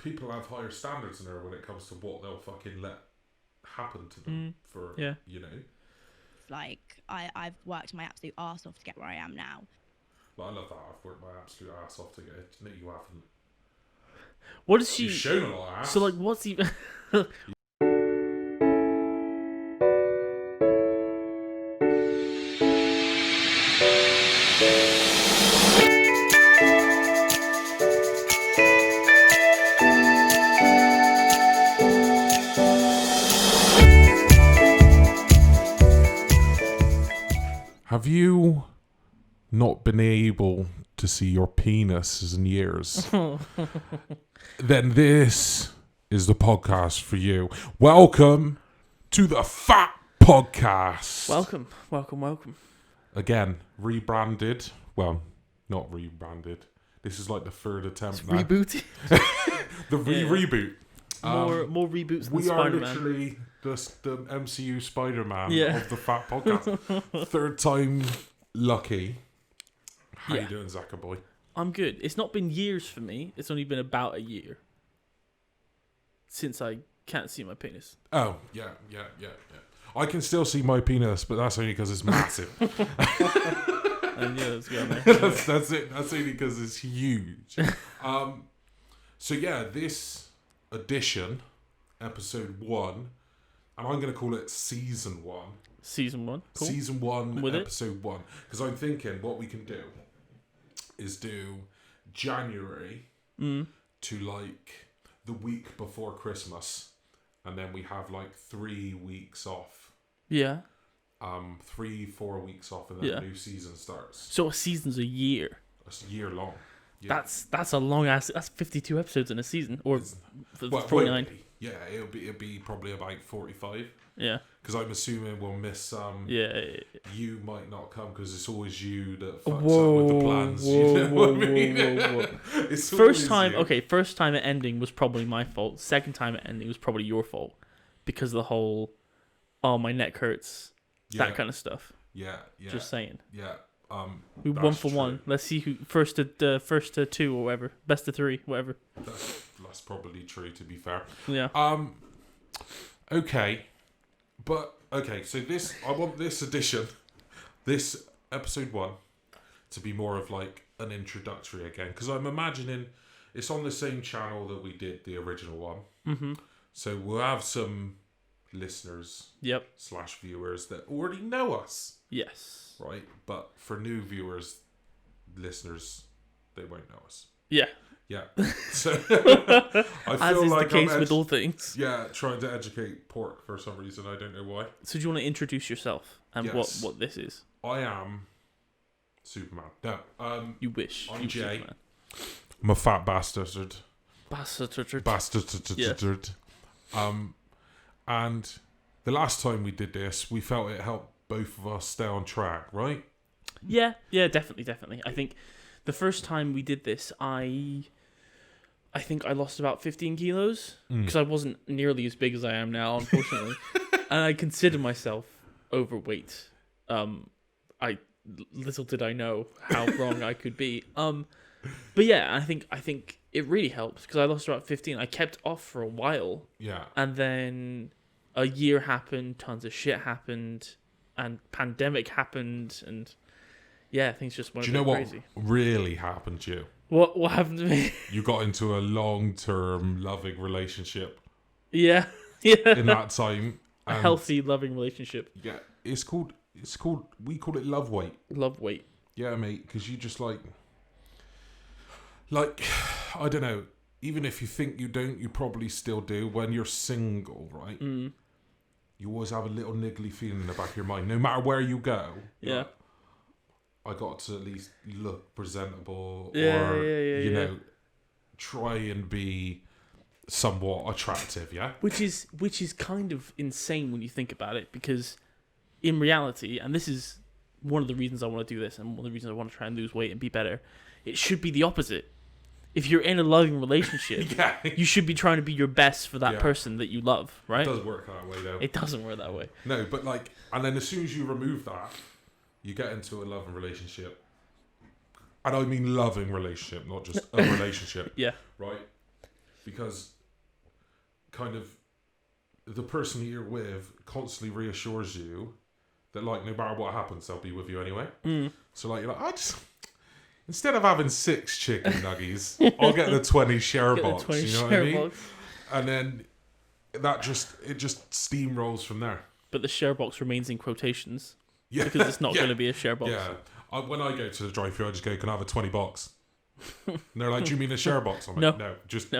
people have higher standards than her when it comes to what they'll fucking let happen to them you know. Like I've worked my absolute arse off to get where I am now. But I love that. I've worked my absolute ass off to get it. No, you haven't. What is she? You've shown a lot of ass. So like, what's even? Have you not been able to see your penis in years? Then this is the podcast for you. Welcome to the Fat Podcast. Welcome. Again, rebranded. Well, not rebranded. This is like the third attempt now. Rebooted. The reboot. More reboots than we Spider-Man. are literally the MCU Spider-Man Yeah. of the Fat Podcast. Third time lucky. How you doing, Zack boy? I'm good. It's not been years for me. It's only been about a year since I can't see my penis. Oh, yeah. I can still see my penis, but that's only because it's massive. And yeah, let's go, man. that's it. That's only because it's huge. So yeah, this edition, episode 1, and I'm going to call it season 1. Season 1. Cool. Season 1, With episode 1. Because I'm thinking what we can do is do January to like the week before Christmas, and then we have like 3 weeks off. Yeah. 3-4 weeks off, and then the new season starts. So a season's a year. It's a year long. Yeah. That's a long ass. That's 52 episodes in a season, or Well, 49. Yeah, it'll be probably about 45. Yeah. Because I'm assuming we'll miss you might not come because it's always you that fucks up with the plans. You know what I mean? It's first time it ending was probably my fault. Second time it ending was probably your fault because of the whole, oh, my neck hurts, that kind of stuff. Yeah. Just saying. Yeah. We 1 for 1. Let's see who first to 2 or whatever, best of 3, whatever. That's probably true, to be fair. Yeah. Okay. So I want this edition, this episode 1, to be more of like an introductory again, because I'm imagining it's on the same channel that we did the original one. Mm-hmm. So we'll have some listeners, /viewers that already know us. Yes. Right, but for new viewers, listeners, they won't know us. Yeah. Yeah. So I feel as is like the case with all things. Yeah, trying to educate pork for some reason. I don't know why. So do you want to introduce yourself and what this is? I am Superman. No. You wish. I'm you Jay. Superman. I'm a fat bastard. Bastard. Yeah. And the last time we did this, we felt it helped both of us stay on track, right? Yeah, definitely. I think the first time we did this, I think I lost about 15 kilos because I wasn't nearly as big as I am now, unfortunately. And I consider myself overweight. Little did I know how wrong I could be. But yeah, I think it really helps because I lost about 15. I kept off for a while. Yeah. And then a year happened, tons of shit happened, and pandemic happened, and yeah, things just went crazy. What really happened to you? What happened to me? You got into a long-term loving relationship. Yeah. In that time. A healthy, loving relationship. Yeah. It's called, we call it love weight. Love weight. Yeah, mate, because you just like, I don't know, even if you think you don't, you probably still do. When you're single, right? Mm. You always have a little niggly feeling in the back of your mind, no matter where you go. Yeah. I got to at least look presentable, you know, try and be somewhat attractive, yeah? Which is kind of insane when you think about it, because in reality, and this is one of the reasons I want to do this, and one of the reasons I want to try and lose weight and be better, it should be the opposite. If you're in a loving relationship, you should be trying to be your best for that person that you love, right? It doesn't work that way, though. It doesn't work that way. No, but and then as soon as you remove that, you get into a loving relationship. And I mean loving relationship, not just a relationship. Yeah. Right? because kind of the person that you're with constantly reassures you that, like, no matter what happens, they'll be with you anyway. So, like, you're like, instead of having 6 chicken nuggies, I'll get the 20 share box. You know what I mean? And then it just steamrolls from there. But the share box remains in quotations. Yeah. Because it's not going to be a share box. Yeah. When I go to the drive-thru, I just go, can I have a 20 box? And they're like, do you mean a share box? I'm like, no, just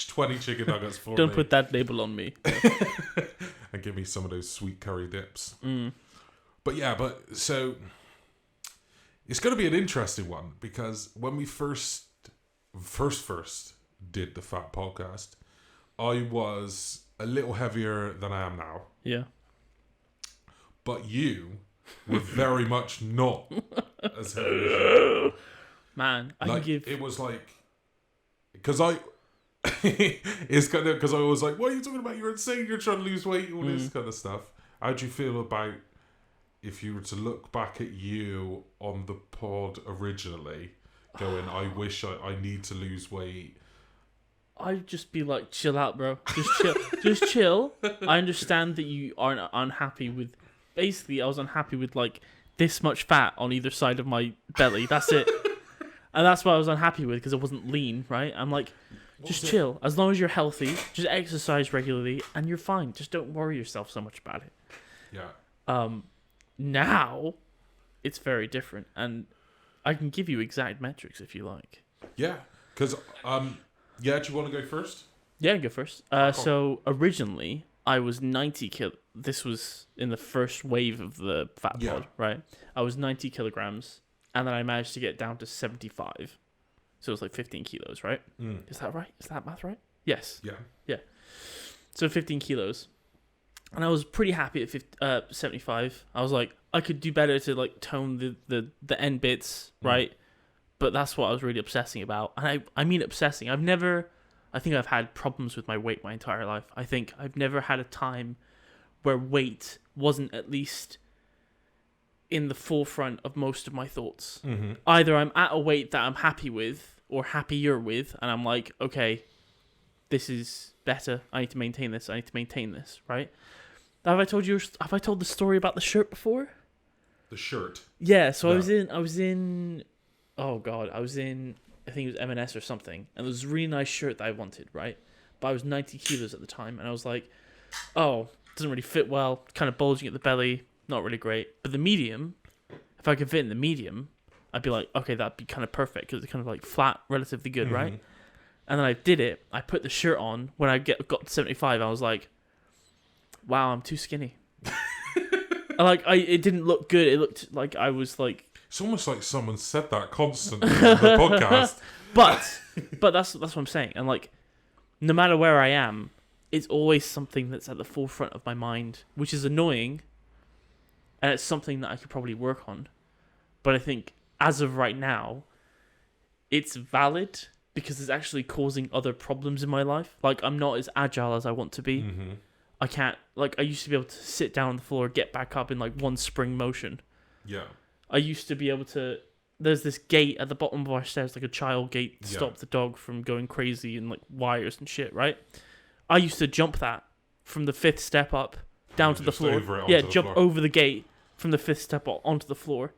20 chicken nuggets for me. Don't put that label on me. And give me some of those sweet curry dips. But so it's going to be an interesting one, because when we first did the Fat Podcast, I was a little heavier than I am now. Yeah. But you were very much not as heavy as you. Man, It was like, because it's kind of, because I was like, what are you talking about? You're insane. You're trying to lose weight, all this kind of stuff. How do you feel about if you were to look back at you on the pod originally, going, I wish I need to lose weight? I'd just be like, chill out, bro. Just chill. Just chill. I understand that you aren't unhappy with... Basically, I was unhappy with, like, this much fat on either side of my belly. That's it. And that's what I was unhappy with, because it wasn't lean, right? I'm like, just chill. As long as you're healthy, just exercise regularly, and you're fine. Just don't worry yourself so much about it. Yeah. Now, it's very different. And I can give you exact metrics if you like. Yeah. Because... do you want to go first? Yeah, go first. So originally, I was 90 kilo. This was in the first wave of the fat pod, right? I was 90 kilograms, and then I managed to get down to 75. So it was like 15 kilos, right? Is that right? Is that math right? Yes. Yeah. So 15 kilos. And I was pretty happy at 75. I was like, I could do better to like tone the end bits, right? But that's what I was really obsessing about. And I mean obsessing. I think I've had problems with my weight my entire life. I think I've never had a time where weight wasn't at least in the forefront of most of my thoughts. Either I'm at a weight that I'm happy with or happier with, and I'm like, okay, this is better. I need to maintain this. Right? Have I told the story about the shirt before? The shirt? Yeah, so no. I was in I think it was M&S or something, and there was a really nice shirt that I wanted, right? But I was 90 kilos at the time, and I was like, oh, it doesn't really fit well, kind of bulging at the belly, not really great. But the medium, if I could fit in the medium, I'd be like, okay, that'd be kind of perfect, because it's kind of like flat, relatively good, right? And then I did it, I put the shirt on, when I got to 75, I was like, wow, I'm too skinny. It didn't look good, it looked like I was like... It's almost like someone said that constantly on the podcast. But that's what I'm saying. And like, no matter where I am, it's always something that's at the forefront of my mind, which is annoying. And it's something that I could probably work on. But I think as of right now, it's valid because it's actually causing other problems in my life. Like, I'm not as agile as I want to be. I can't, like, I used to be able to sit down on the floor, get back up in like one spring motion. Yeah. I used to be able to... There's this gate at the bottom of our stairs, like a child gate to stop the dog from going crazy and like wires and shit, right? I used to jump that from the 5th step up down to the floor. Jump over the gate from the 5th step up onto the floor.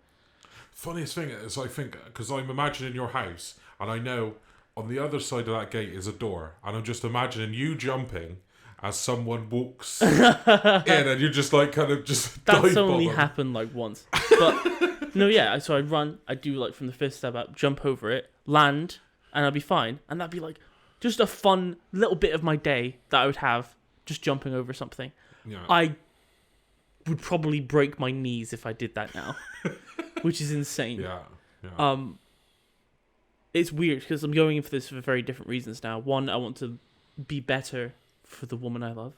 Funniest thing is, I think, because I'm imagining your house, and I know on the other side of that gate is a door, and I'm just imagining you jumping as someone walks in, and you're just like kind of just... That's only happened like once. But... No, yeah, so I'd run, I'd do like from the 5th step up, jump over it, land, and I'd be fine. And that'd be like just a fun little bit of my day that I would have just jumping over something. Yeah. I would probably break my knees if I did that now, which is insane. Yeah. It's weird because I'm going in for this for very different reasons now. One, I want to be better for the woman I love.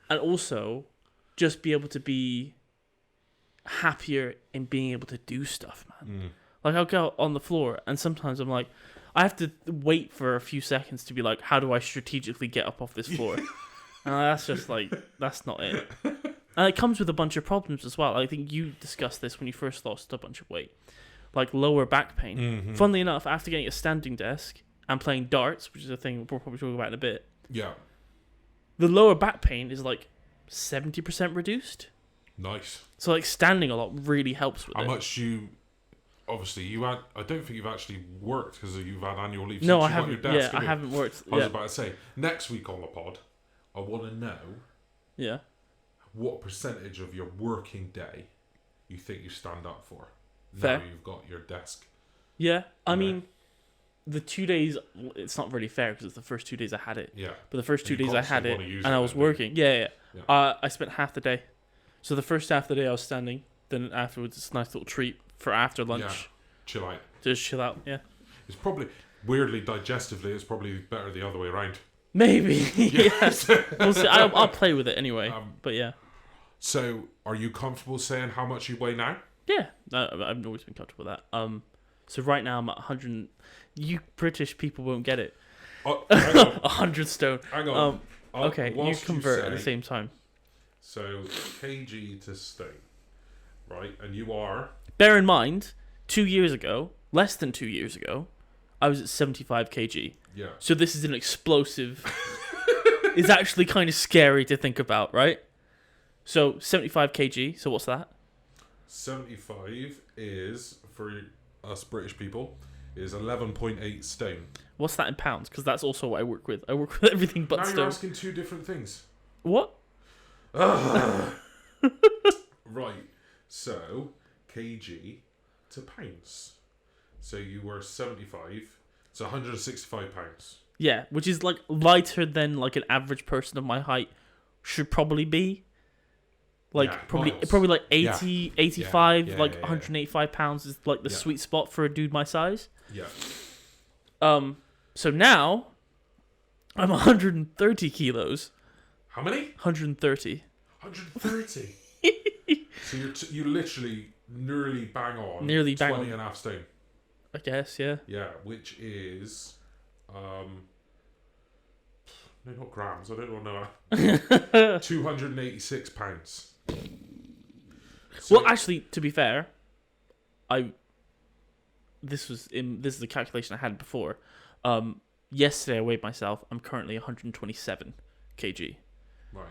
And also... just be able to be happier in being able to do stuff, man. Like, I'll go on the floor, and sometimes I'm like, I have to wait for a few seconds to be like, how do I strategically get up off this floor? And that's just like, that's not it. And it comes with a bunch of problems as well. I think you discussed this when you first lost a bunch of weight. like lower back pain. Mm-hmm. Funnily enough, after getting a standing desk and playing darts, which is a thing we'll probably talk about in a bit, Yeah. the lower back pain is like 70% reduced. Nice. So like standing a lot really helps with How it. much you... Obviously, you had... I don't think you've actually worked because you've had annual leave No, since I you haven't. got your desk. Yeah, I have you? haven't worked. I was Yeah, about to say, next week on the pod, I want to know yeah. what percentage of your working day you think you stand up for. Fair. Now you've got your desk. Yeah, I Yeah. mean, the 2 days, it's not really fair because it's the first 2 days I had it. Yeah. But the first 2 And you days I had constantly it wanna use and it I was then, don't you? working. Yeah. Yeah. I spent half the day. So the first half of the day I was standing. Then afterwards, it's a nice little treat for after lunch. Yeah. Chill out. Just chill out, yeah. It's probably... Weirdly, digestively, it's probably better the other way around. Maybe. Yeah. We'll see. I'll play with it anyway. But yeah. So, are you comfortable saying how much you weigh now? Yeah. I've always been comfortable with that. So right now I'm at 100. You British people won't get it. Hang on. 100 stone. Hang on. Okay, you Whilst convert at say- the same time. So, kg to stone. Right? And you are... Bear in mind, 2 years ago, less than 2 years ago, I was at 75 kg. Yeah. So this is an explosive. It's actually kind of scary to think about, right? So 75 kg. So what's that? 75 is, for us British people, is 11.8 stone. What's that in pounds? Because that's also what I work with. I work with everything but Now stone. you're asking two different things. What? Right. So, kg to pounds. So you were 75. It's 165 pounds. Yeah, which is like lighter than like an average person of my height should probably be. Like Yeah, probably miles. probably like Yeah. 80, 85, Yeah, like yeah. 185 pounds is like the Yeah. sweet spot for a dude my size. Yeah. So now I'm 130 kilos. How many? 130. 130. So you're literally nearly bang on. Nearly bang 20 on. and a half stone. I guess, yeah. Yeah, which is no, not grams. I don't know. 286 pounds. So, Well, actually, to be fair, this is the calculation I had before. Yesterday I weighed myself. I'm currently 127 kg. right.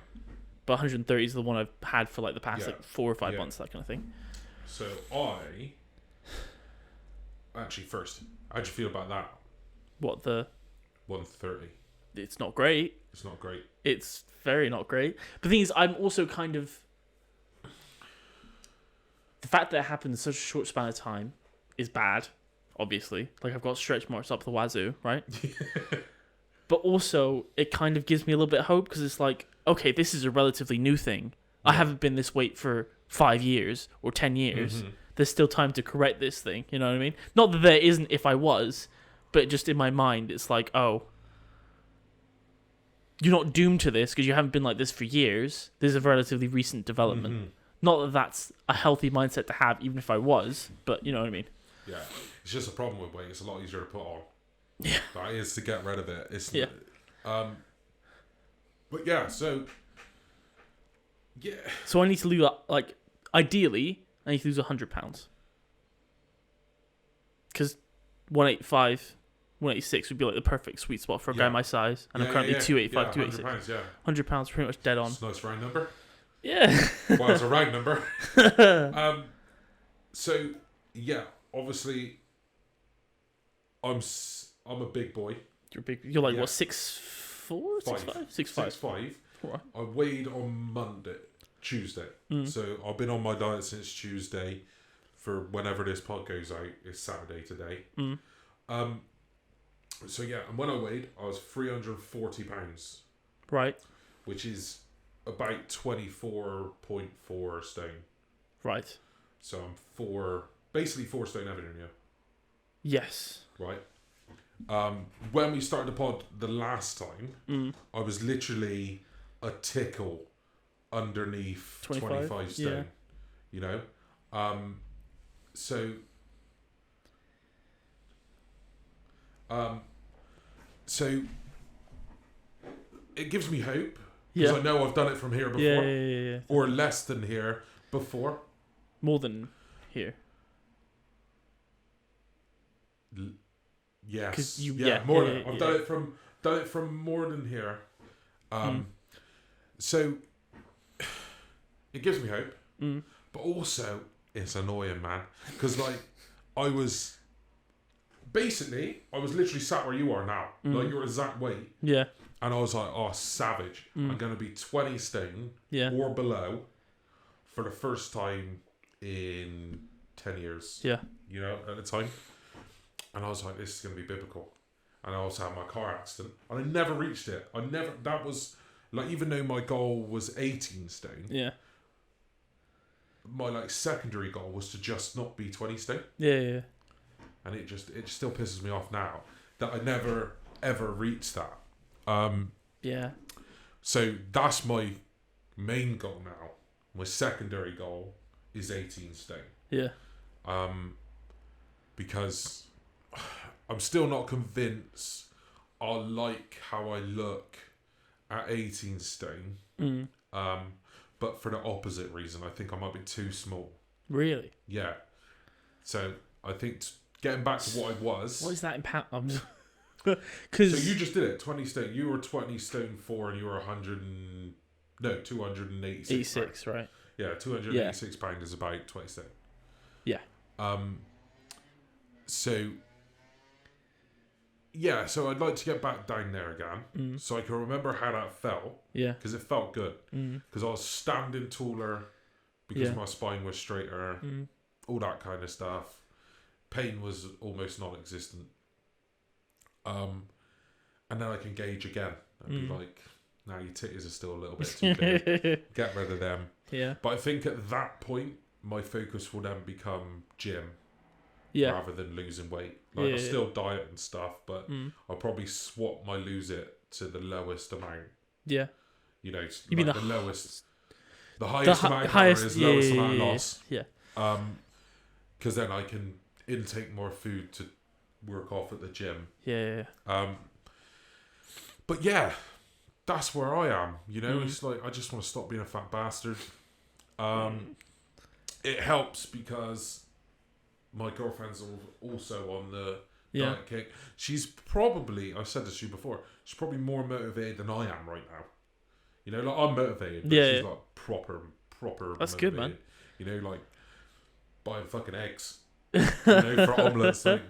But 130 is the one I've had for like the past Yeah. like 4 or 5 Yeah. months, that kind of thing. So actually first, how'd you feel about that? What the? 130. It's not great. It's not great. It's very not great. But the thing is, I'm also kind of the fact that it happened in such a short span of time is bad. Obviously, like I've got stretch marks up the wazoo, right? But also, it kind of gives me a little bit of hope because it's like, okay, this is a relatively new thing. I haven't been this weight for 5 years or 10 years. Mhm. There's still time to correct this thing. You know what I mean? Not that there isn't if I was, but just in my mind, it's like, oh, you're not doomed to this because you haven't been like this for years. This is a relatively recent development. Mhm. Not that that's a healthy mindset to have, even if I was, but you know what I mean? Yeah. It's just a problem with weight. It's a lot easier to put on. Yeah. That is to get rid of it. It's Yeah. But yeah, so yeah. So I need to lose, like, ideally, I need to lose 100 pounds. Because 185, 186 would be like the perfect sweet spot for a guy Yeah. my size. And Yeah, I'm currently yeah, 285, yeah, 286. 100 pounds, yeah. 100 pounds pretty much dead on. It's a nice round number. Yeah. Well, it's a round number. So yeah, obviously, I'm a big boy. You're big. You're like, Yeah. what, 6'4", 6'5"? 6'5". 6'5". Right. I weighed on Tuesday. Mm. So I've been on my diet since Tuesday. For whenever this pod goes out, it's Saturday today. Mm. So yeah, and when I weighed, I was 340 pounds, Right. which is about 24.4 stone. Right. So I'm basically 4 stone heavier than you, Yes. right? When we started the pod the last time, I was literally a tickle underneath 25 stone. yeah. You know, so it gives me hope because Yeah. I know I've done it from here before, Yeah. or less than here before. More than here. Yes. 'Cause you- More yeah, than yeah, I've yeah. done it from more than here. So it gives me hope, but also it's annoying, man. Because like I was literally sat where you are now, like you're exact weight, Yeah. and I was like, oh, savage! I'm gonna be 20 stone Yeah. or below for the first time in 10 years. Yeah. You know, at the time. And I was like, this is going to be biblical. And I also had my car accident. And I never reached it. That was, like, even though my goal was 18 stone, Yeah. my, like, secondary goal was to just not be 20 stone. Yeah. And it still pisses me off now that I never, ever reached that. Yeah. So that's my main goal now. My secondary goal is 18 stone. Yeah. Because I'm still not convinced I like how I look at 18 stone. But for the opposite reason, I think I might be too small. Really? Yeah. So I think getting back to what I was. What is that in pounds? So Because you just did it, 20 stone. You were 20 stone 4 and you were 286. 86, right? Yeah, 286 pound is about 20 stone. Yeah. So yeah, so I'd like to get back down there again, so I can remember how that felt. Yeah. Because it felt good. Because I was standing taller, because my spine was straighter, all that kind of stuff. Pain was almost non-existent. And then I can gauge again and be like, "Now your titties are still a little bit too big. Get rid of them." Yeah. But I think at that point, my focus will then become gym. Yeah. Rather than losing weight. Like I'll still diet and stuff, but I'll probably swap my lose it to the lowest amount. Yeah. You know, You mean the lowest, the highest amount of calories, lowest amount of loss. Yeah. Because then I can intake more food to work off at the gym. Yeah. But yeah, that's where I am. You know, it's like I just want to stop being a fat bastard. It helps because my girlfriend's also on the diet kick. She's probably, I've said this to you before, she's probably more motivated than I am right now. You know, like I'm motivated, but she's like proper That's motivated. good, man. You know, like buying fucking eggs, you know, for omelets, like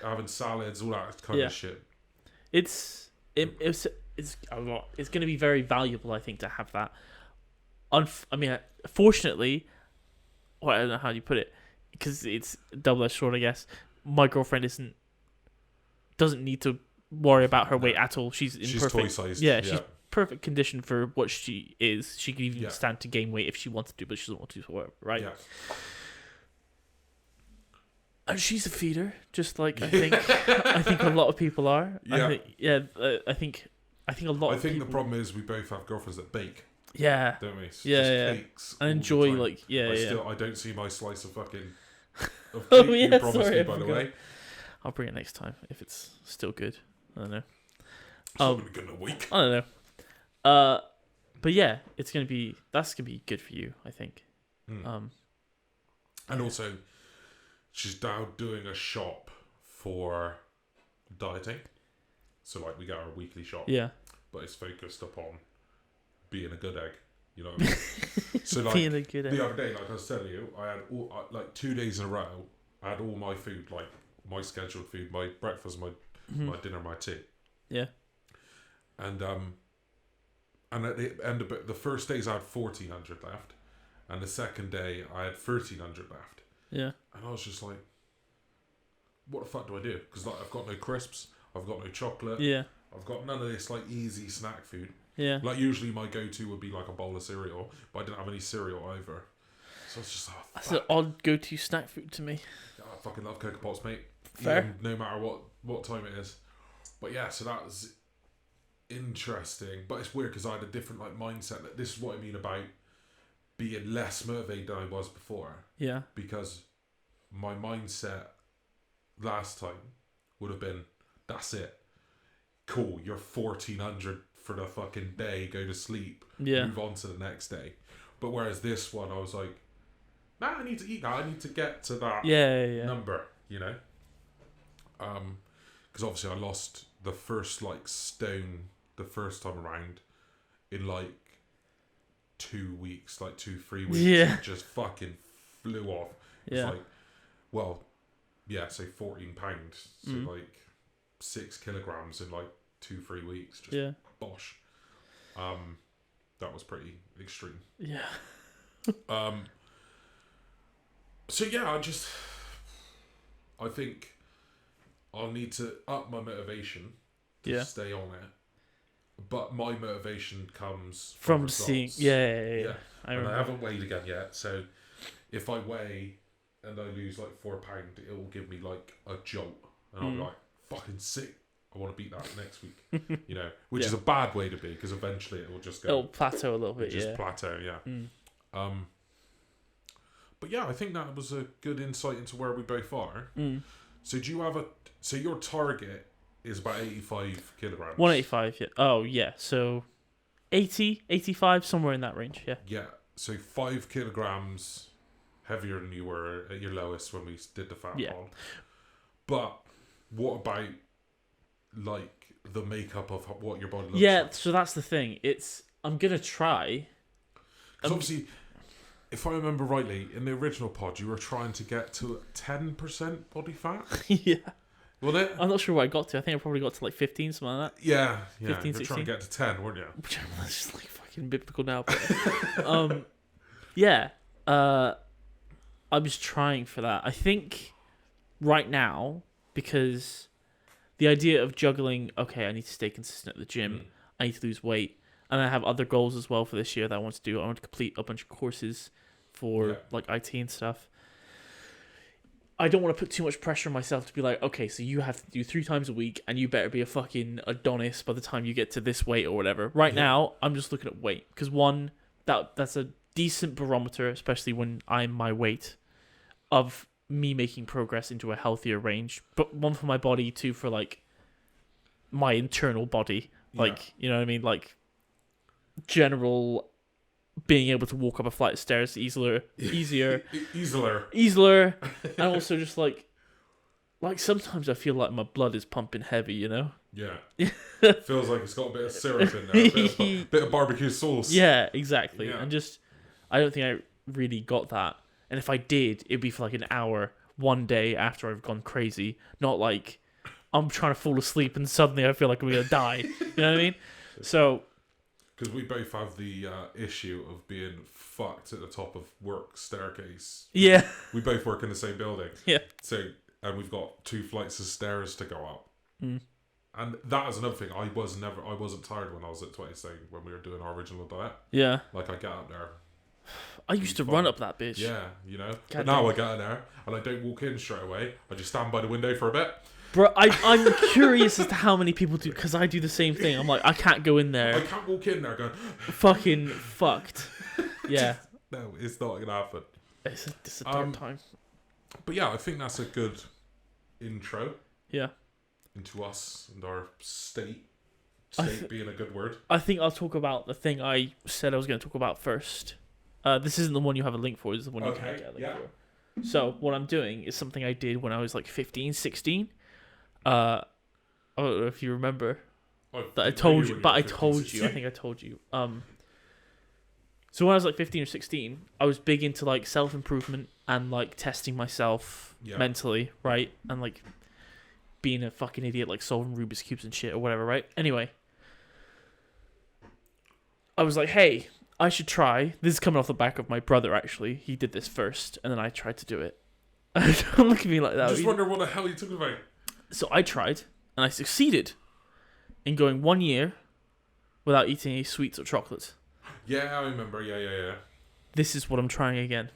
having salads, all that kind of shit. It's a lot. It's going to be very valuable, I think, to have that. Fortunately, well, I don't know how you put it, because it's double-edged sword, I guess. My girlfriend doesn't need to worry about her weight at all. She's perfect. Toy-sized. Yeah, she's perfect condition for what she is. She can even stand to gain weight if she wants to, but she doesn't want to, so whatever, right? Yeah. And she's a feeder, just like I think a lot of people are. Yeah. I think a lot of people. The problem is we both have girlfriends that bake. Yeah. Don't we? It's Yeah. Cakes I all enjoy the time. I don't see my slice of fucking. Of cake you promised me, by the way. I'll bring it next time if it's still good. I don't know. It's not gonna be good in a week. I don't know. But yeah, that's gonna be good for you, I think. And also, she's now doing a shop for dieting. So like we get our weekly shop. Yeah. But it's focused upon being a good egg. You know what I mean? So like being a good egg. The other day, like I was telling you, I had like 2 days in a row. I had all my food, like my scheduled food, my breakfast, my dinner, my tea. Yeah. And at the end of it, the first days I had 1,400 left, and the second day I had 1,300 left. Yeah. And I was just like, what the fuck do I do? Because like I've got no crisps, I've got no chocolate, Yeah. I've got none of this like easy snack food. Yeah. Like usually my go-to would be like a bowl of cereal, but I didn't have any cereal either. So it's just That's an odd go-to snack food to me. I fucking love Cocoa Pops, mate. Fair. Even no matter what time it is. But yeah, so that was interesting. But it's weird because I had a different like mindset. That this is what I mean about being less motivated than I was before. Yeah. Because my mindset last time would have been, that's it. Cool, you're 1,400 for the fucking day, go to sleep, move on to the next day. But whereas this one, I was like, nah, I need to eat that. I need to get to that number, you know? Because obviously I lost the first like stone the first time around in like 2 weeks, like 2-3 weeks. Yeah. It just fucking flew off. It's Yeah. like, well, yeah, say 14 pounds, so like 6 kilograms in like 2-3 weeks. Just Yeah. bosh. That was pretty extreme. Yeah. So yeah, I think I'll need to up my motivation to stay on it. But my motivation comes From results. seeing, yeah. I haven't weighed again yet, so if I weigh and I lose like 4 pounds, it will give me like a jolt, and I'll be like, "Fucking sick! I want to beat that next week." You know, which is a bad way to be, because eventually it will just go. It'll plateau a little bit. Just plateau, yeah. But yeah, I think that was a good insight into where we both are. So do you have so your target is about 85 kilograms? 185, yeah. Oh, yeah. So 80, 85, somewhere in that range, yeah. Yeah. So 5 kilograms heavier than you were at your lowest when we did the fat pod. But what about like the makeup of what your body looks like? So that's the thing. I'm going to try. Because obviously, if I remember rightly, in the original pod, you were trying to get to 10% body fat. Yeah. Wasn't it? I'm not sure where I got to. I think I probably got to like 15, something like that. Yeah. 15, you were trying to get to 10, weren't you? That's just like fucking biblical now. But, yeah. I was trying for that. I think right now, because the idea of juggling, okay, I need to stay consistent at the gym, I need to lose weight, and I have other goals as well for this year that I want to do. I want to complete a bunch of courses for like IT and stuff. I don't want to put too much pressure on myself to be like, okay, so you have to do 3 times a week and you better be a fucking Adonis by the time you get to this weight or whatever. Right now, I'm just looking at weight, because one, that's a decent barometer, especially when I'm my weight, of me making progress into a healthier range. But one, for my body, 2, for like my internal body, like you know what I mean, like general being able to walk up a flight of stairs easier, and also just like sometimes I feel like my blood is pumping heavy, you know. Yeah. Feels like it's got a bit of syrup in there, a bit of barbecue sauce. Yeah, exactly. And just, I don't think I really got that. And if I did, it'd be for like an hour one day after I've gone crazy, not like I'm trying to fall asleep and suddenly I feel like I'm gonna die. You know what I mean? So. Because we both have the issue of being fucked at the top of work staircase. Yeah. We both work in the same building. Yeah. So, and we've got 2 flights of stairs to go up. And that is another thing. I wasn't tired when I was at 20 stone when we were doing our original diet. Yeah. Like I get up there. I used to run up that bitch. Yeah, you know. But now I get in there and I don't walk in straight away. I just stand by the window for a bit. Bro, I'm curious as to how many people do, because I do the same thing. I'm like, I can't go in there. I can't walk in there going... Fucking fucked. Yeah. No, it's not going to happen. It's a dark time. But yeah, I think that's a good intro. Yeah. Into us and our state. Being a good word. I think I'll talk about the thing I said I was going to talk about first. This isn't the one you have a link for. This is the one you can't get a link for. So what I'm doing is something I did when I was like 15, 16. I don't know if you remember that I told you, but I told you. I think I told you. So when I was like 15 or 16, I was big into like self-improvement and like testing myself mentally, right? And like being a fucking idiot, like solving Rubik's Cubes and shit or whatever, right? Anyway, I was like, hey, I should try. This is coming off the back of my brother, actually. He did this first, and then I tried to do it. Don't look at me like that. Just wonder what the hell you talking about. So I tried, and I succeeded in going 1 year without eating any sweets or chocolates. Yeah, I remember. Yeah. This is what I'm trying again,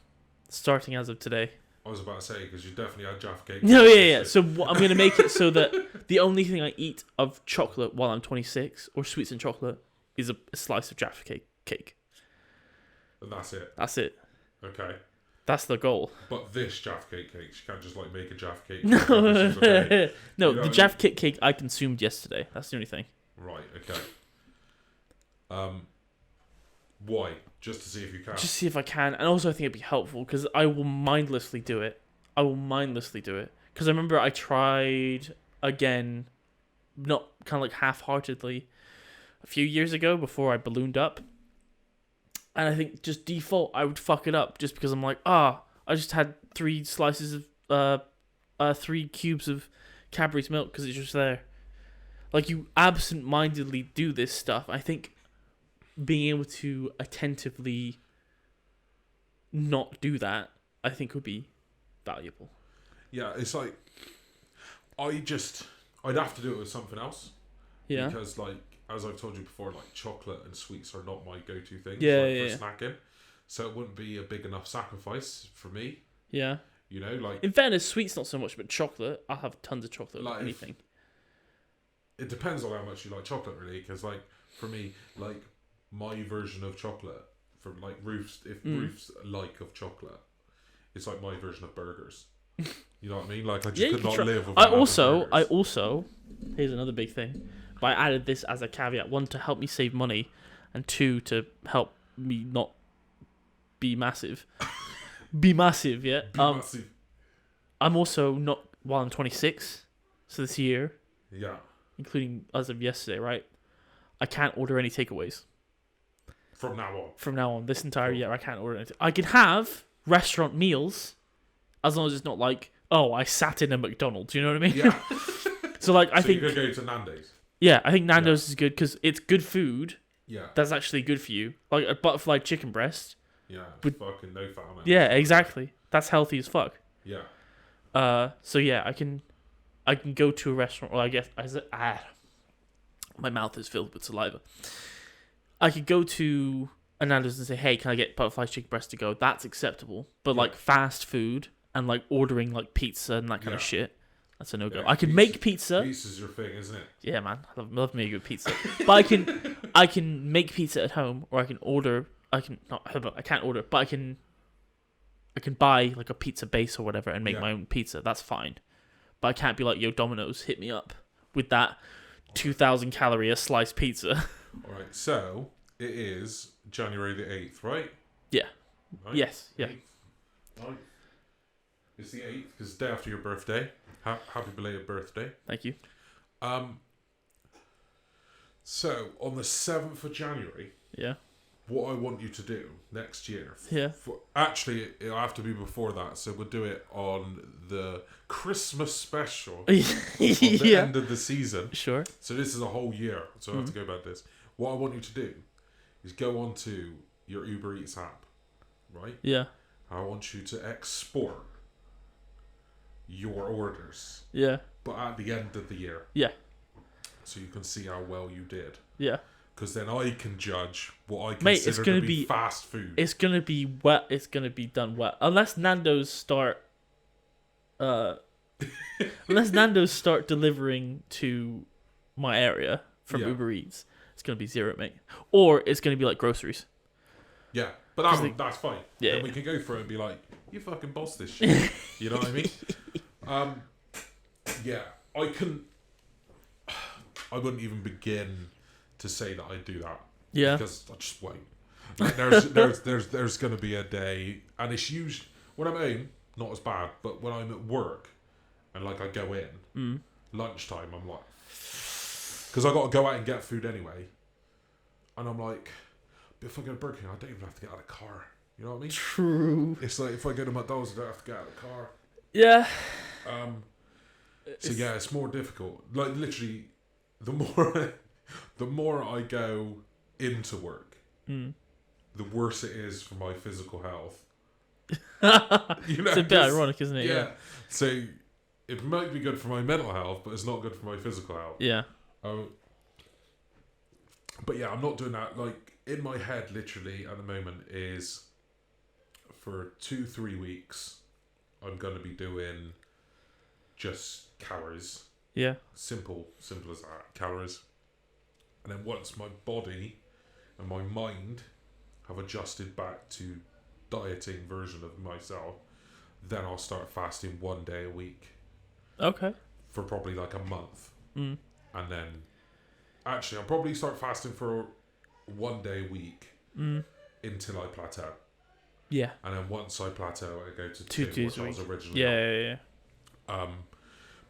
starting as of today. I was about to say, because you definitely had Jaffa cake. No, yeah. So I'm going to make it so that the only thing I eat of chocolate while I'm 26, or sweets and chocolate, is a slice of Jaffa cake. And that's it? That's it. Okay. That's the goal. But this Jaffa cake, you can't just like make a Jaffa cake. No, okay. no, you know the Jaffa cake I consumed yesterday. That's the only thing. Right, okay. Why? Just to see if you can? Just see if I can. And also I think it'd be helpful, because I will mindlessly do it. Because Because I remember I tried again, not kind of like half-heartedly, a few years ago before I ballooned up. And I think just default, I would fuck it up just because I'm like, I just had 3 slices of, 3 cubes of Cadbury's milk because it's just there. Like, you absent-mindedly do this stuff. I think being able to attentively not do that, I think would be valuable. Yeah, it's like, I'd have to do it with something else. Yeah. Because, like, as I've told you before, like, chocolate and sweets are not my go-to things for snacking. So it wouldn't be a big enough sacrifice for me. Yeah. You know, like... In fairness, sweets not so much, but chocolate, I'll have tons of chocolate like or anything. It depends on how much you like chocolate, really. Because, like, for me, like, my version of chocolate, for, like, Ruth's like of chocolate, it's like my version of burgers. You know what I mean? Like, I just could not live without burgers. I also, here's another big thing, but I added this as a caveat. 1, to help me save money, and 2, to help me not be massive. Be massive, yeah. Massive. I'm also not, while I'm 26, so this year, Yeah. including as of yesterday, right? I can't order any takeaways. From now on. From now on, this entire year, I can't order anything. I can have restaurant meals, as long as it's not like, I sat in a McDonald's. You know what I mean? Yeah. So like, I think you could go to Nando's. Yeah, I think Nando's is good because it's good food. Yeah. That's actually good for you, like a butterfly chicken breast. Yeah. With, fucking no fat on it. Yeah, exactly. That's healthy as fuck. Yeah. So yeah, I can go to a restaurant, or I guess my mouth is filled with saliva. I could go to a Nando's and say, hey, can I get butterfly chicken breast to go? That's acceptable. But like fast food and like ordering like pizza and that kind of shit, that's a no-go. Yeah, I can make pizza. Pizza's your thing, isn't it? Yeah, man. I love me a good pizza. But I can make pizza at home, or I can order. I can't order, but I can buy like a pizza base or whatever and make my own pizza. That's fine. But I can't be like, yo, Domino's, hit me up with that 2,000 calorie a slice pizza. All right, so it is January the 8th, right? Yeah. Right? Yes. Yeah. 8th. Right. It's the 8th because it's the day after your birthday. Happy belated birthday. Thank you. So on the 7th of January, what I want you to do next year. Actually, it'll have to be before that, so we'll do it on the Christmas special. On the end of the season. Sure. So this is a whole year, so I have to go about this. What I want you to do is go on to your Uber Eats app, right? Yeah. I want you to export your orders. Yeah. But at the end of the year. Yeah. So you can see how well you did. Yeah. Because then I can judge what I consider to be fast food. It's gonna be wet. It's gonna be done wet. Unless Nando's start delivering to my area from Uber Eats, it's gonna be zero, mate. Or it's gonna be like groceries. Yeah, but that's fine. Yeah. Then we can go through it and be like, you fucking boss this shit. You know what I mean? Yeah, I wouldn't even begin to say that I do that. Yeah. Because I just won't. Like, there's going to be a day, and it's usually when I'm home, not as bad, but when I'm at work and like I go in lunchtime, I'm like, because I got to go out and get food anyway, and I'm like, but if I go to Burger King, I don't even have to get out of the car. You know what I mean? True. It's like if I go to McDonald's, I don't have to get out of the car. Yeah. So yeah, it's more difficult. Like literally, the more I go into work, the worse it is for my physical health. You know, it's a bit ironic, isn't it? Yeah. So it might be good for my mental health, but it's not good for my physical health. Yeah. But yeah, I'm not doing that. Like in my head, literally at the moment is for 2-3 weeks, I'm gonna be doing just calories. Yeah. Simple as that. Calories. And then once my body and my mind have adjusted back to dieting version of myself, then I'll start fasting 1 day a week. Okay. For probably like a month. And then actually I'll probably start fasting for 1 day a week until I plateau. Yeah. And then once I plateau, I go to 2 two, days which a I was week. originally Yeah.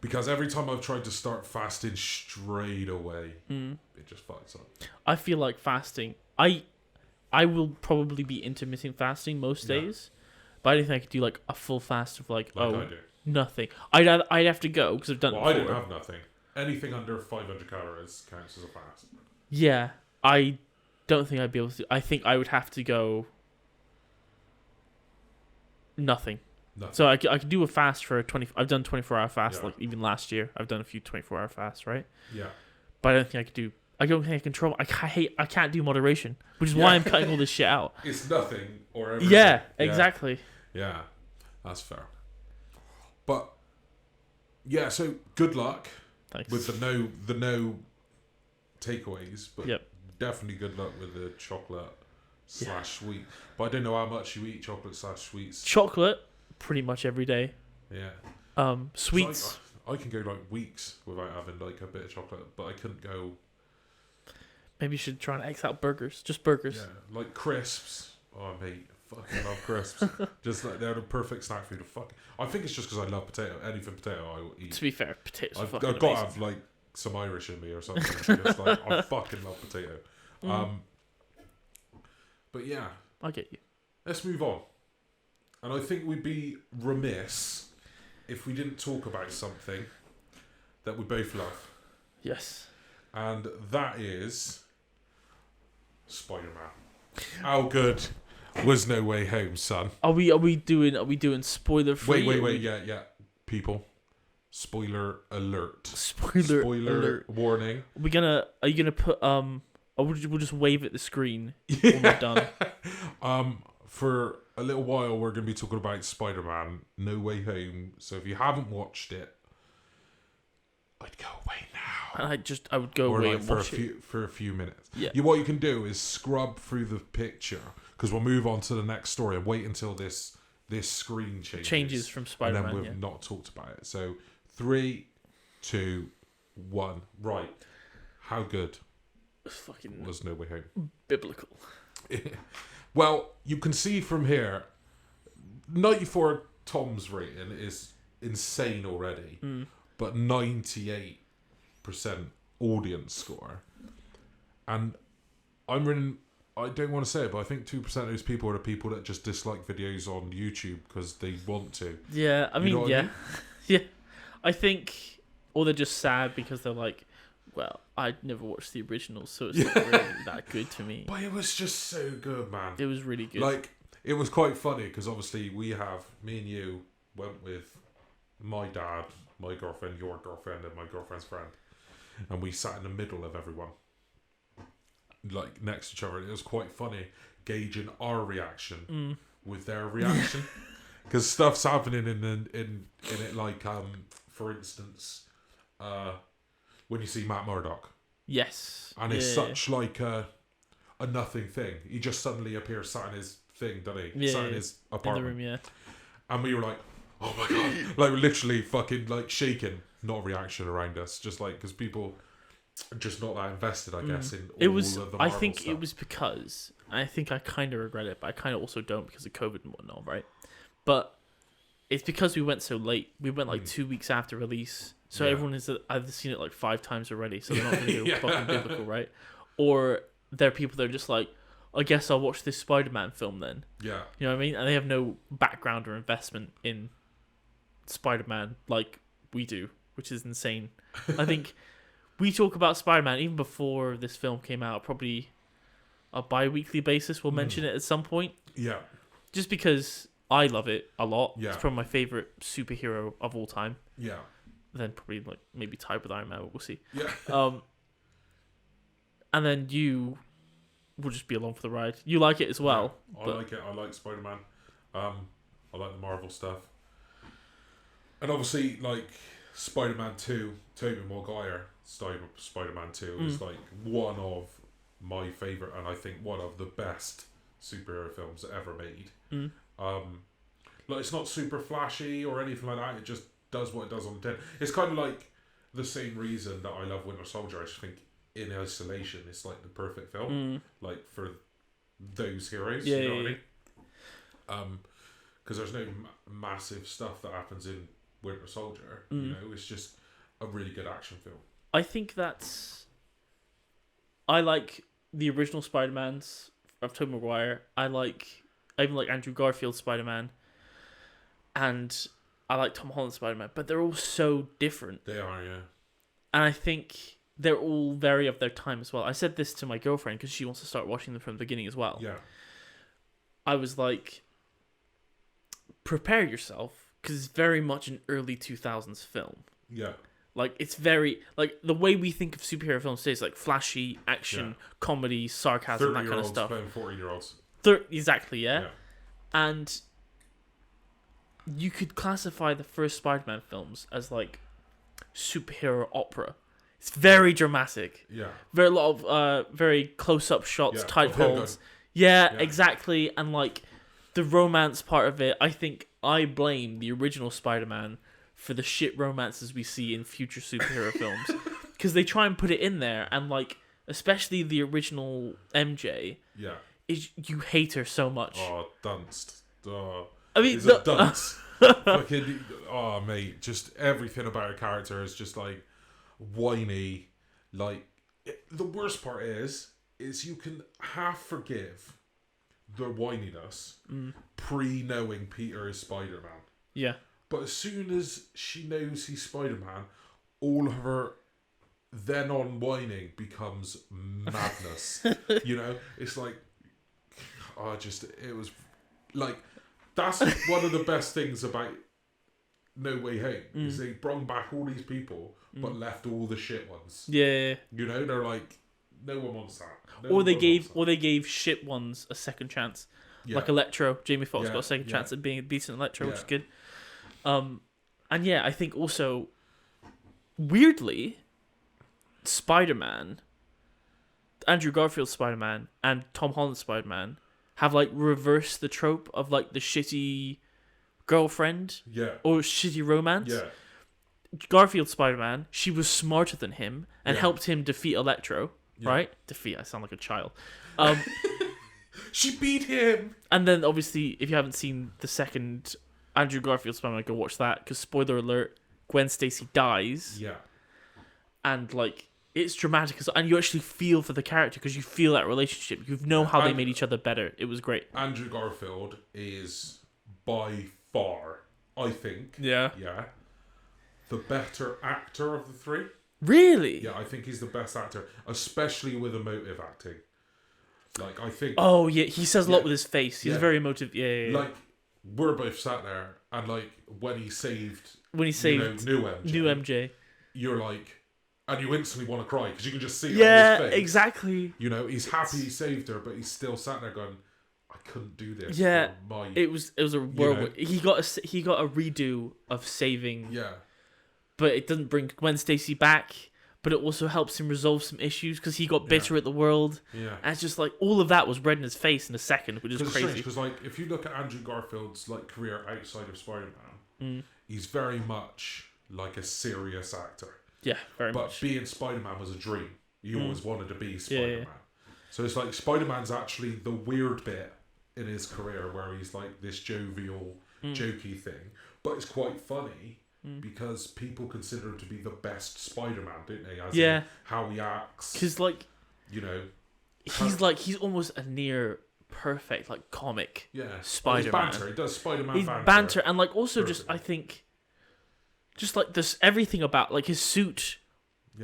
Because every time I've tried to start fasting straight away, it just fucks up. I feel like fasting. I will probably be intermittent fasting most days, but I don't think I could do like a full fast of like I do. nothing. I'd have to go because I've done it before. I don't have nothing. Anything under 500 calories counts as a fast. Yeah, I don't think I'd be able to. I think I would have to go nothing. So I could do a fast for 20. I've done 24-hour fast, like even last year. I've done a few 24-hour fasts, right? Yeah. But I don't think I could do. I don't think I control. I can't do moderation, which is why I'm cutting all this shit out. It's nothing or everything. Yeah, exactly. Yeah, that's fair. But yeah, so good luck. Thanks. With the no takeaways, but definitely good luck with the chocolate / sweet. But I don't know how much you eat chocolate / sweets. Chocolate, pretty much every day. Yeah. Sweets. I can go like weeks without having like a bit of chocolate, but I couldn't go. Maybe you should try and X out burgers. Just burgers. Yeah, like crisps. Oh mate, I fucking love crisps. Just like they're the perfect snack food. I think it's just because I love potato. Anything potato I will eat. To be fair, potatoes are I've fucking got to amazing. have like some Irish in me or something. Just like I fucking love potato. But yeah, I get you. let's move on. And I think we'd be remiss if we didn't talk about something that we both love, Yes. and that is Spider-Man. How good was No Way Home, son? Are we doing spoiler free? Wait, yeah. People, spoiler alert. Spoiler alert. Warning. Are you gonna put or we'll just wave at the screen when we're done? For a little while, we're going to be talking about Spider-Man No Way Home. So if you haven't watched it, I'd go away now. And I would go Or away like and for watch it. for a few minutes. Yeah. What you can do is scrub through the picture, because we'll move on to the next story and wait until this screen Changes from Spider-Man. and then we've not talked about it. So 3, 2, 1. Right. How good Fucking was No Way Home? biblical. Well, you can see from here, 94 Tom's rating is insane already, but 98% audience score. And I don't want to say it, but I think 2% of those people are the people that just dislike videos on YouTube because they want to. Yeah, I mean, know what I mean? yeah. I think, or they're just sad because they're like, well, I'd never watched the original, so it's not really that good to me. But it was just so good, man. It was really good. Like, it was quite funny because obviously me and you went with my dad, my girlfriend, your girlfriend, and my girlfriend's friend. And we sat in the middle of everyone, like next to each other. And it was quite funny gauging our reaction with their reaction. Because stuff's happening in it, like, for instance, when you see Matt Murdock. Yes. And it's such like a nothing thing. He just suddenly appears sat in his thing, doesn't he? Yeah, sat in his apartment. In the room, yeah. And we were like, oh my God. Like, literally fucking, like, shaking. Not a reaction around us. Just, like, because people are just not that invested, I guess, in all of the Marvel I think stuff. it was because, I think I kind of regret it, but I kind of also don't because of COVID and whatnot, right? But it's because we went so late. We went, like, 2 weeks after release. So everyone has either seen it like 5 times already, so they're not going to go fucking biblical, right? Or there are people that are just like, I guess I'll watch this Spider-Man film then. Yeah. You know what I mean? And they have no background or investment in Spider-Man like we do, which is insane. I think we talk about Spider-Man even before this film came out, probably a bi-weekly basis. We'll mention it at some point. Yeah. Just because I love it a lot. Yeah. It's probably my favorite superhero of all time. Yeah. Then probably like maybe tied with Iron Man, but we'll see. Yeah. And then you will just be along for the ride. You like it as well. Yeah, I like it. I like Spider-Man. I like the Marvel stuff. And obviously, like, Spider-Man 2, Tobey Maguire, Spider-Man 2 is like one of my favourite, and I think one of the best superhero films ever made. Like, it's not super flashy or anything like that. It just does what it does on the tin. It's kind of like the same reason that I love Winter Soldier. I just think in isolation, it's like the perfect film, like for those heroes. Yeah, you know what I mean? Because there's no massive stuff that happens in Winter Soldier. You know, it's just a really good action film. I think I like the original Spider-Mans of Tobey Maguire. I even like Andrew Garfield's Spider-Man. And I like Tom Holland's Spider-Man. But they're all so different. They are, yeah. And I think they're all very of their time as well. I said this to my girlfriend because she wants to start watching them from the beginning as well. Yeah. I was like, prepare yourself, because it's very much an early 2000s film. Yeah. Like, it's very, like, the way we think of superhero films today is like flashy, action, comedy, sarcasm, that kind of stuff. 30-year-olds playing 40-year-olds. Exactly, yeah. And you could classify the first Spider-Man films as like superhero opera. It's very dramatic. Yeah. Very lot of very close-up shots, tight holds. Yeah, exactly. And like the romance part of it, I think I blame the original Spider-Man for the shit romances we see in future superhero films, because they try and put it in there, and like especially the original MJ. Yeah. You hate her so much. Oh, dunce. Oh, I mean, a dunce. Fucking, oh, mate, just everything about her character is just like whiny. Like, the worst part is you can half forgive the whininess pre-knowing Peter is Spider-Man. Yeah. But as soon as she knows he's Spider-Man, all of her then on whining becomes madness. You know, it's like, it was like, that's one of the best things about No Way Home is they brought back all these people but left all the shit ones. Yeah. You know, they're like, no one wants that. Or they gave shit ones a second chance. Yeah. Like Electro. Jamie Foxx got a second chance at being a decent Electro, which is good. And yeah, I think also weirdly, Spider-Man, Andrew Garfield's Spider-Man and Tom Holland's Spider-Man have like reversed the trope of like the shitty girlfriend or shitty romance. Yeah. Garfield's Spider-Man, she was smarter than him and helped him defeat Electro, right? Defeat, I sound like a child. She beat him! And then obviously, if you haven't seen the second Andrew Garfield Spider-Man, go watch that, because spoiler alert, Gwen Stacy dies. Yeah. And like, it's dramatic, and you actually feel for the character because you feel that relationship. You know how they made each other better. It was great. Andrew Garfield is by far, I think, the better actor of the three. Really? Yeah, I think he's the best actor, especially with emotive acting. Like, I think... Oh, yeah, he says a lot with his face. He's very emotive. Yeah. Like, we're both sat there, and like, when he saved new MJ, you're like... And you instantly want to cry, because you can just see it on his face. Exactly. You know, he's happy he saved her, but he's still sat there going, I couldn't do this. Yeah, for my... it was a whirlwind. He got a redo of saving. Yeah. But it doesn't bring Gwen Stacy back. But it also helps him resolve some issues because he got bitter at the world. Yeah. And it's just like all of that was read in his face in a second, which is crazy. Because like if you look at Andrew Garfield's like career outside of Spider-Man, he's very much like a serious actor. Yeah, very much. But being Spider-Man was a dream. He always wanted to be Spider-Man. So it's like Spider-Man's actually the weird bit in his career where he's like this jovial, jokey thing. But it's quite funny because people consider him to be the best Spider-Man, don't they? As in how he acts. Because like, you know, he's almost a near perfect like comic Spider-Man. He's banter. He does Spider-Man he's banter. And like also just I think just like this everything about like his suit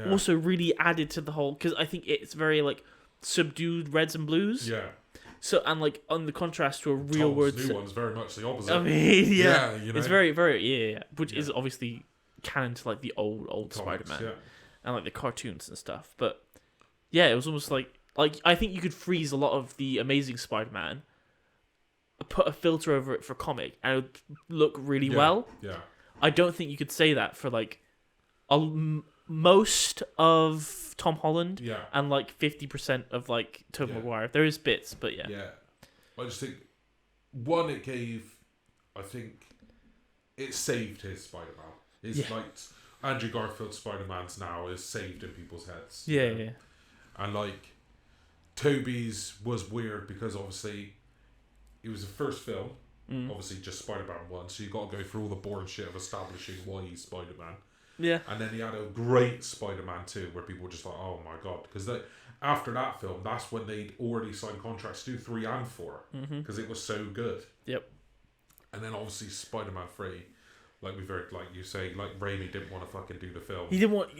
also really added to the whole, because I think it's very like subdued reds and blues. Yeah. So and like on the contrast to a real world. New one's very much the opposite. I mean, you know? It's very which is obviously canon to like the old comics, Spider-Man and like the cartoons and stuff. But yeah, it was almost like I think you could freeze a lot of the Amazing Spider-Man, put a filter over it for comic, and it would look really well. Yeah. I don't think you could say that for like most of Tom Holland and like 50% of like Tobey Maguire. There is bits, but yeah. I just think one, it gave, I think it saved his Spider-Man. It's like Andrew Garfield's Spider-Man's now is saved in people's heads. Yeah. And like Toby's was weird because obviously it was the first film Obviously, just Spider-Man 1, so you got to go through all the boring shit of establishing why he's Spider-Man. Yeah. And then he had a great Spider-Man 2, where people were just like, oh my god. Because after that film, that's when they'd already signed contracts to do 3 and 4. Because it was so good. Yep. And then obviously Spider-Man 3, like we've heard, like you say, like Raimi didn't want to fucking do the film. He didn't want.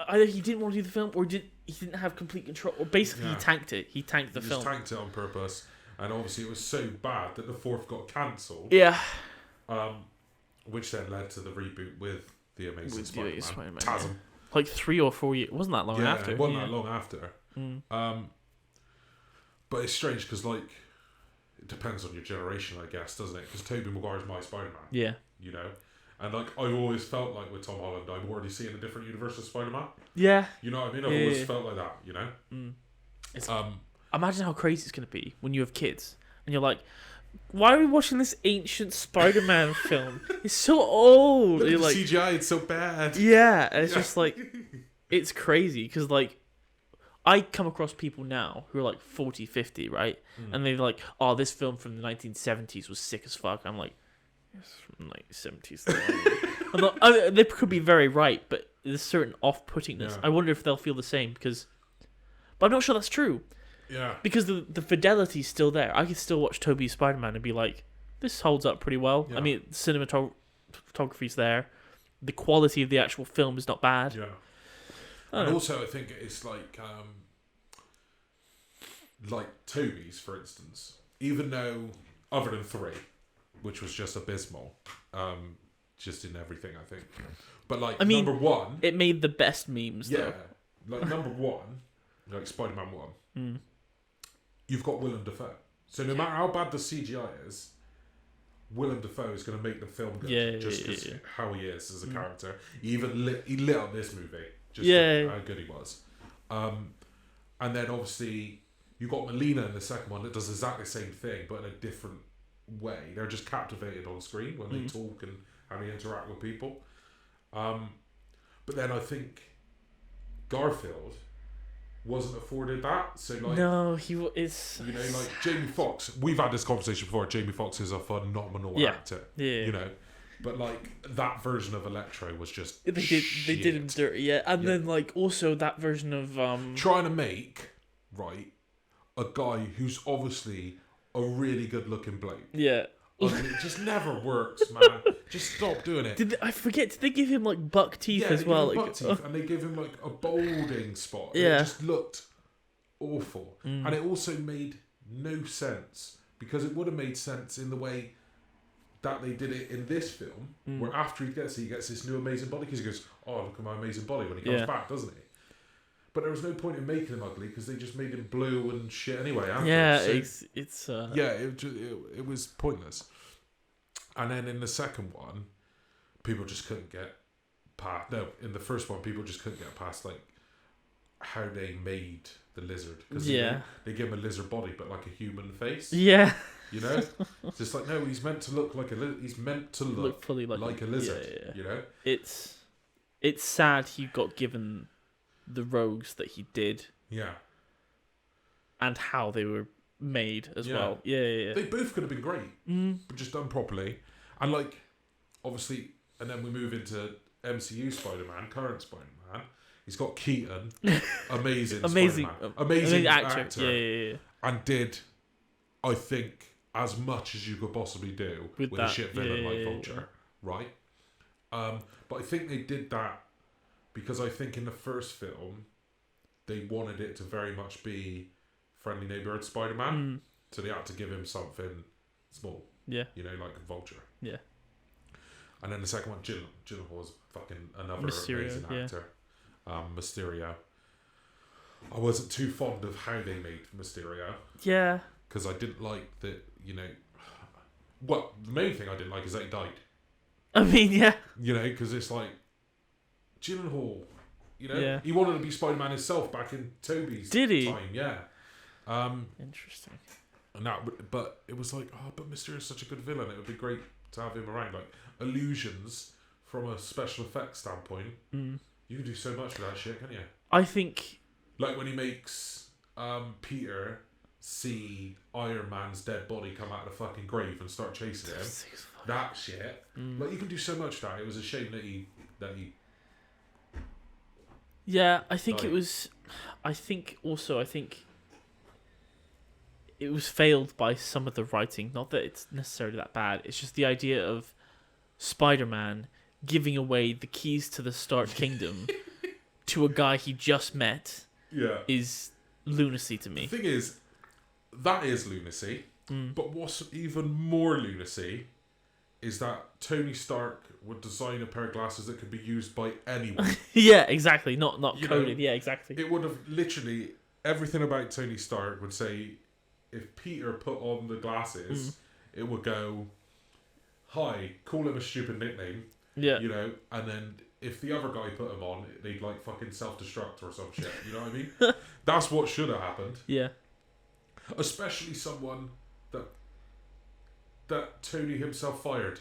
Either he didn't want to do the film, or he didn't have complete control. Or basically, he tanked it. He tanked the film. He just tanked it on purpose. And obviously it was so bad that the 4th got cancelled. Yeah. Which then led to the reboot with the Amazing Spider-Man. Yeah. Like 3 or 4 years. It wasn't that long after. It wasn't that long after. But it's strange because, like, it depends on your generation, I guess, doesn't it? Because Tobey Maguire's my Spider-Man. Yeah. You know? And, like, I've always felt like with Tom Holland, I'm already seeing a different universe of Spider-Man. Yeah. You know what I mean? I've always felt like that, you know? Imagine how crazy it's going to be when you have kids and you're like, why are we watching this ancient Spider-Man film? It's so old. Look at You're the like, CGI, it's so bad. yeah, and it's just like, it's crazy because, like, I come across people now who are like 40, 50, right? And they're like, oh, this film from the 1970s was sick as fuck. I'm like, it's from like 70s. They could be very right, but there's certain off-puttingness. Yeah. I wonder if they'll feel the same because, but I'm not sure that's true. Yeah. Because the fidelity's still there. I could still watch Tobey's Spider-Man and be like, this holds up pretty well. Yeah. I mean, cinematography's there. The quality of the actual film is not bad. Yeah. And also, I think it's like Tobey's, for instance, even though, other than 3, which was just abysmal, just in everything, I think. But, like, I mean, number 1... It made the best memes, yeah, though. like, number 1, like Spider-Man 1, you've got Willem Dafoe. So no matter how bad the CGI is, Willem Dafoe is going to make the film good. Just because how he is as a character. He lit up this movie. Just how good he was. And then obviously you got Melina in the second one that does exactly the same thing but in a different way. They're just captivated on screen when they talk and how they interact with people. But then I think Garfield wasn't afforded that, so like no, he is. You know, like Jamie Foxx. We've had this conversation before. Jamie Foxx is a phenomenal actor. Yeah, you know, but like that version of Electro was just they did him dirty. Yeah, and then like also that version of trying to make a guy who's obviously a really good looking bloke. Yeah. Like, it just never works, man. Just stop doing it. I forget? Did they give him like buck teeth as well? They give him buck teeth, and they give him like a balding spot. Yeah, it just looked awful, and it also made no sense because it would have made sense in the way that they did it in this film, where after he gets this new amazing body because he goes, "Oh, look at my amazing body" when he comes back, doesn't he? But there was no point in making him ugly because they just made him blue and shit anyway. After. Yeah, so, it was pointless. And then in the second one, people just couldn't get past. No, in the first one, people just couldn't get past like how they made the lizard because they give him a lizard body but like a human face. Yeah, you know, it's just like no, he's meant to look like he's meant to look fully like a lizard. Yeah. You know, it's sad he got given the rogues that he did. Yeah. And how they were made as well. Yeah. They both could have been great, but just done properly. And like, obviously, and then we move into MCU Spider-Man, current Spider-Man. He's got Keaton, amazing actor. Yeah. And did, I think, as much as you could possibly do with a shit villain like Vulture, right? But I think they did that because I think in the first film, they wanted it to very much be friendly neighborhood Spider-Man, so they had to give him something small. Yeah, you know, like a Vulture. Yeah. And then the second one, Gyllenhaal is fucking another Mysterio, amazing actor. Mysterio. I wasn't too fond of how they made Mysterio. Yeah. Because I didn't like that. You know, well, the main thing I didn't like is that he died. I mean, yeah. You know, because it's like Gyllenhaal. You know, he wanted to be Spider-Man himself back in Tobey's time. Yeah. Interesting. And that, but it was like, but Mysterio is such a good villain. It would be great to have him around. Like illusions from a special effects standpoint, you can do so much with that shit, can't you? I think, like when he makes Peter see Iron Man's dead body come out of the fucking grave and start chasing him. That shit. Like, you can do so much that. It was a shame that he Yeah, I think died. it was. I think it was failed by some of the writing. Not that it's necessarily that bad. It's just the idea of Spider-Man giving away the keys to the Stark Kingdom to a guy he just met. Yeah. Is lunacy to me. The thing is, that is lunacy. But what's even more lunacy is that Tony Stark would design a pair of glasses that could be used by anyone. Yeah, exactly. Not You coded. know, Yeah, exactly. It would have literally everything about Tony Stark would say, if Peter put on the glasses, it would go, "Hi," call him a stupid nickname. Yeah. You know, and then if the other guy put them on, they'd like fucking self-destruct or some shit. You know what I mean? That's what should have happened. Yeah. Especially someone that Tony himself fired.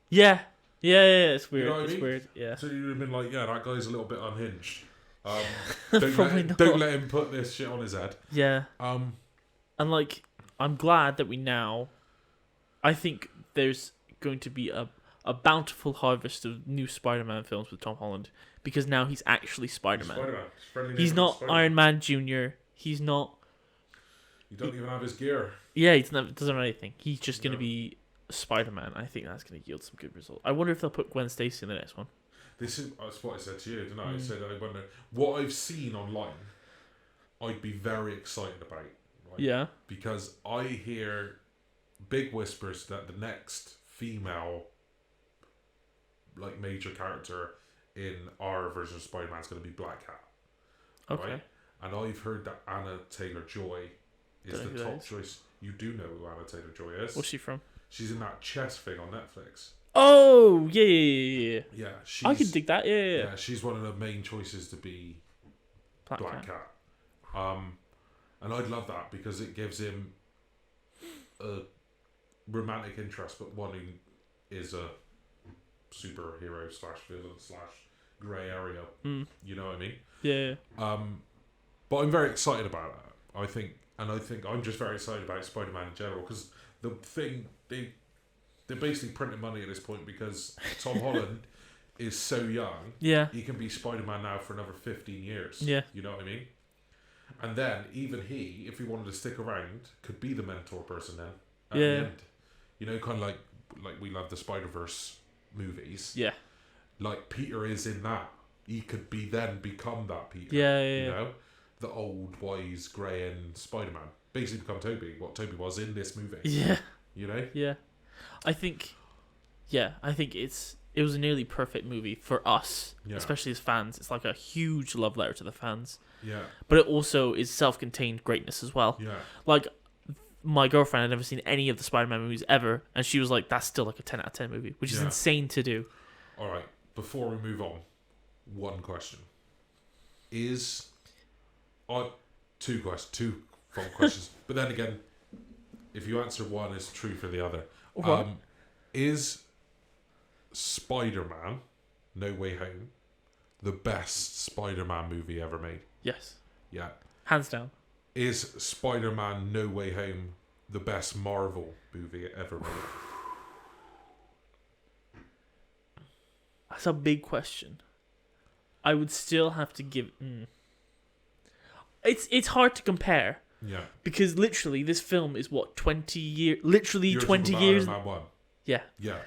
Yeah. Yeah. It's weird. You know what I It's mean? weird. Yeah. So you'd have been like, yeah, that guy's a little bit unhinged. Probably not. Don't let him put this shit on his head. Yeah. Um, And like, I'm glad that we now. I think there's going to be a bountiful harvest of new Spider-Man films with Tom Holland, because now he's actually Spider-Man. Spider-Man. He's not Iron Man Jr. He's not. You don't even have his gear. Yeah, he doesn't have anything. He's just going to be Spider-Man. I think that's going to yield some good results. I wonder if they'll put Gwen Stacy in the next one. That's what I said to you, didn't I? I said I wonder what I've seen online. I'd be very excited about. Right? Yeah. Because I hear big whispers that the next female, like, major character in our version of Spider-Man is going to be Black Cat. Okay. Right? And I've heard that Anna Taylor-Joy is Don't know who the that top is. choice. You do know who Anna Taylor-Joy is. What's she from? She's in that chess thing on Netflix. Oh, yeah. Yeah, I can dig that. Yeah. Yeah, she's one of the main choices to be Black Cat. And I'd love that because it gives him a romantic interest, but one who is a superhero / villain / grey area. You know what I mean? Yeah. But I'm very excited about that. I think I'm just very excited about Spider-Man in general, because the thing they're basically printing money at this point because Tom Holland is so young. Yeah. He can be Spider-Man now for another 15 years. Yeah. You know what I mean? And then even he, if he wanted to stick around, could be the mentor person then at the end. You know, kind of like we love the Spider-Verse movies. Yeah. Like Peter is in that. He could become that Peter. Yeah. You know? The old, wise, greying Spider-Man. Basically become Toby, what Toby was in this movie. Yeah. You know? Yeah. I think it was a nearly perfect movie for us, especially as fans. It's like a huge love letter to the fans. Yeah. But it also is self-contained greatness as well. Yeah. Like, my girlfriend had never seen any of the Spider-Man movies ever, and she was like, that's still like a 10 out of 10 movie, which is insane to do. All right. Before we move on, one question. Two full questions. But then again, if you answer one, it's true for the other. What? Is Spider-Man No Way Home the best Spider-Man movie ever made? Yes. Yeah. Hands down. Is Spider-Man No Way Home the best Marvel movie ever made? That's a big question. I would still have to give... It's hard to compare. Yeah. Because literally, this film is what, 20 years... Literally You're 20 talking years... about Iron Man 1. Yeah. Yeah.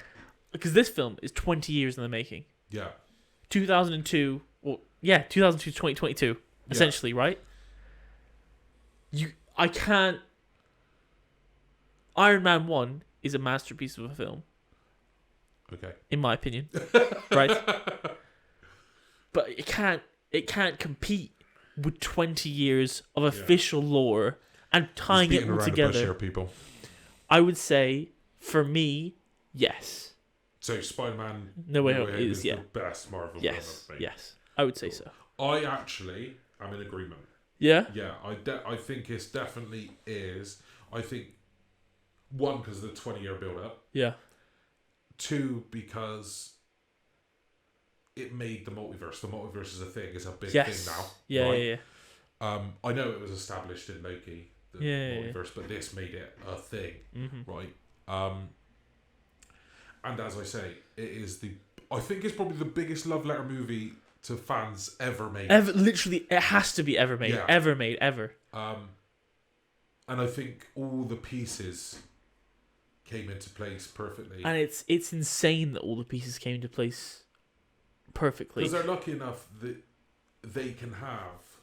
Because this film is 20 years in the making. Yeah. 2002... Well, yeah, 2002 to 2022. Essentially, right? I can't... Iron Man 1 is a masterpiece of a film. Okay. In my opinion. Right? But it can't compete with 20 years of official lore and tying it all together. Here, people. I would say, for me, yes. So Spider-Man No Way Home is the best Marvel film ever made. Yes. I would say so. I actually am in agreement. Yeah? Yeah, I think it definitely is. I think, one, because of the 20-year build-up. Yeah. Two, because it made the multiverse. The multiverse is a thing. It's a big thing now. Yeah, right? yeah. I know it was established in Loki multiverse, but this made it a thing, right? And as I say, I think it's probably the biggest love letter movie to fans ever made. Literally, it has to be ever made. Yeah. Ever made, ever. And I think all the pieces came into place perfectly. And it's insane that all the pieces came into place perfectly. Because they're lucky enough that they can have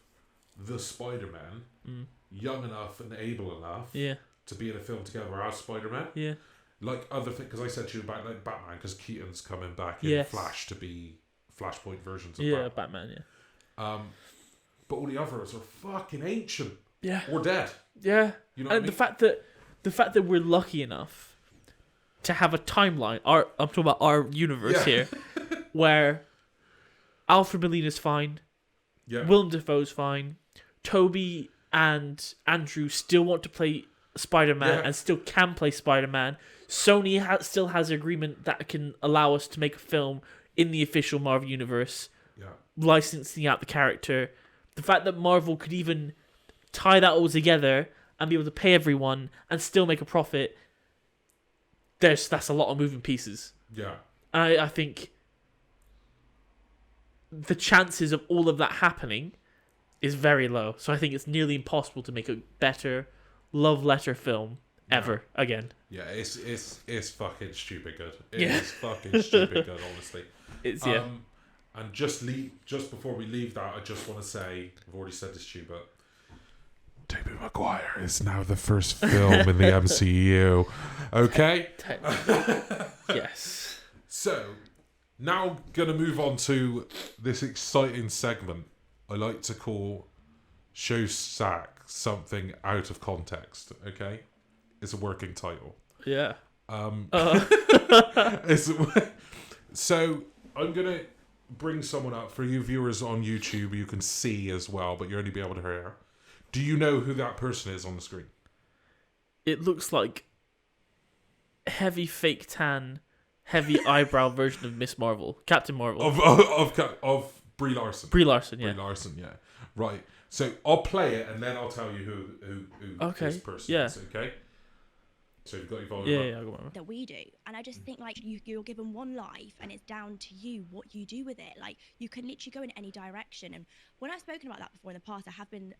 the Spider-Man young enough and able enough to be in a film together as Spider-Man. Yeah. Like other things, because I said to you about like Batman, because Keaton's coming back in Flash to be Flashpoint versions of Batman. But all the others are fucking ancient. Yeah. Or dead. Yeah. You know and the fact that we're lucky enough to have a timeline, I'm talking about our universe here, where Alfred Molina's fine, Willem Dafoe's fine, Toby and Andrew still want to play Spider-Man and still can play Spider-Man. Sony still has an agreement that can allow us to make a film in the official Marvel universe, licensing out the character. The fact that Marvel could even tie that all together and be able to pay everyone and still make a profit, that's a lot of moving pieces. Yeah. And I think the chances of all of that happening is very low. So I think it's nearly impossible to make a better love letter film ever again. Yeah, it's fucking stupid good. It's fucking stupid good, honestly. It's And just before we leave that, I just want to say, I've already said this to you, but Tobey Maguire is now the first film in the MCU. Okay? Yes. So, now gonna move on to this exciting segment I like to call Show Zack Something Out of Context. Okay? It's a working title. Yeah. So, I'm gonna bring someone up for you viewers on YouTube. You can see as well, but you only be able to hear. Do you know who that person is on the screen? It looks like heavy fake tan, heavy eyebrow version of Miss Marvel, Captain Marvel, of Brie Larson. Brie Larson, yeah. Brie Larson, yeah. Right. So I'll play it and then I'll tell you who this person is. Okay. So you've got your volume up. Yeah, I got one. That we do, and I just think like you're given one life and it's down to you what you do with it. Like you can literally go in any direction. And when I've spoken about that before in the past, I have been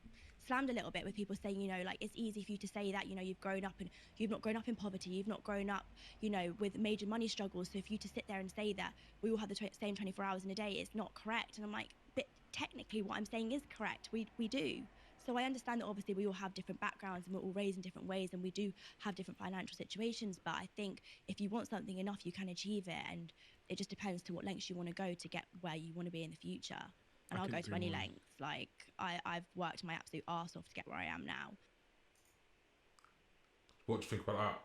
slammed a little bit with people saying, you know, like it's easy for you to say that, you know, you've grown up and you've not grown up in poverty, you've not grown up, you know, with major money struggles. So for you to sit there and say that we all have the same 24 hours in a day is not correct. And I'm like, but technically what I'm saying is correct. We do. So I understand that obviously we all have different backgrounds and we're all raised in different ways and we do have different financial situations. But I think if you want something enough, you can achieve it. And it just depends to what lengths you want to go to get where you want to be in the future. And I'll go to any lengths. Like I've worked my absolute arse off to get where I am now. What do you think about that?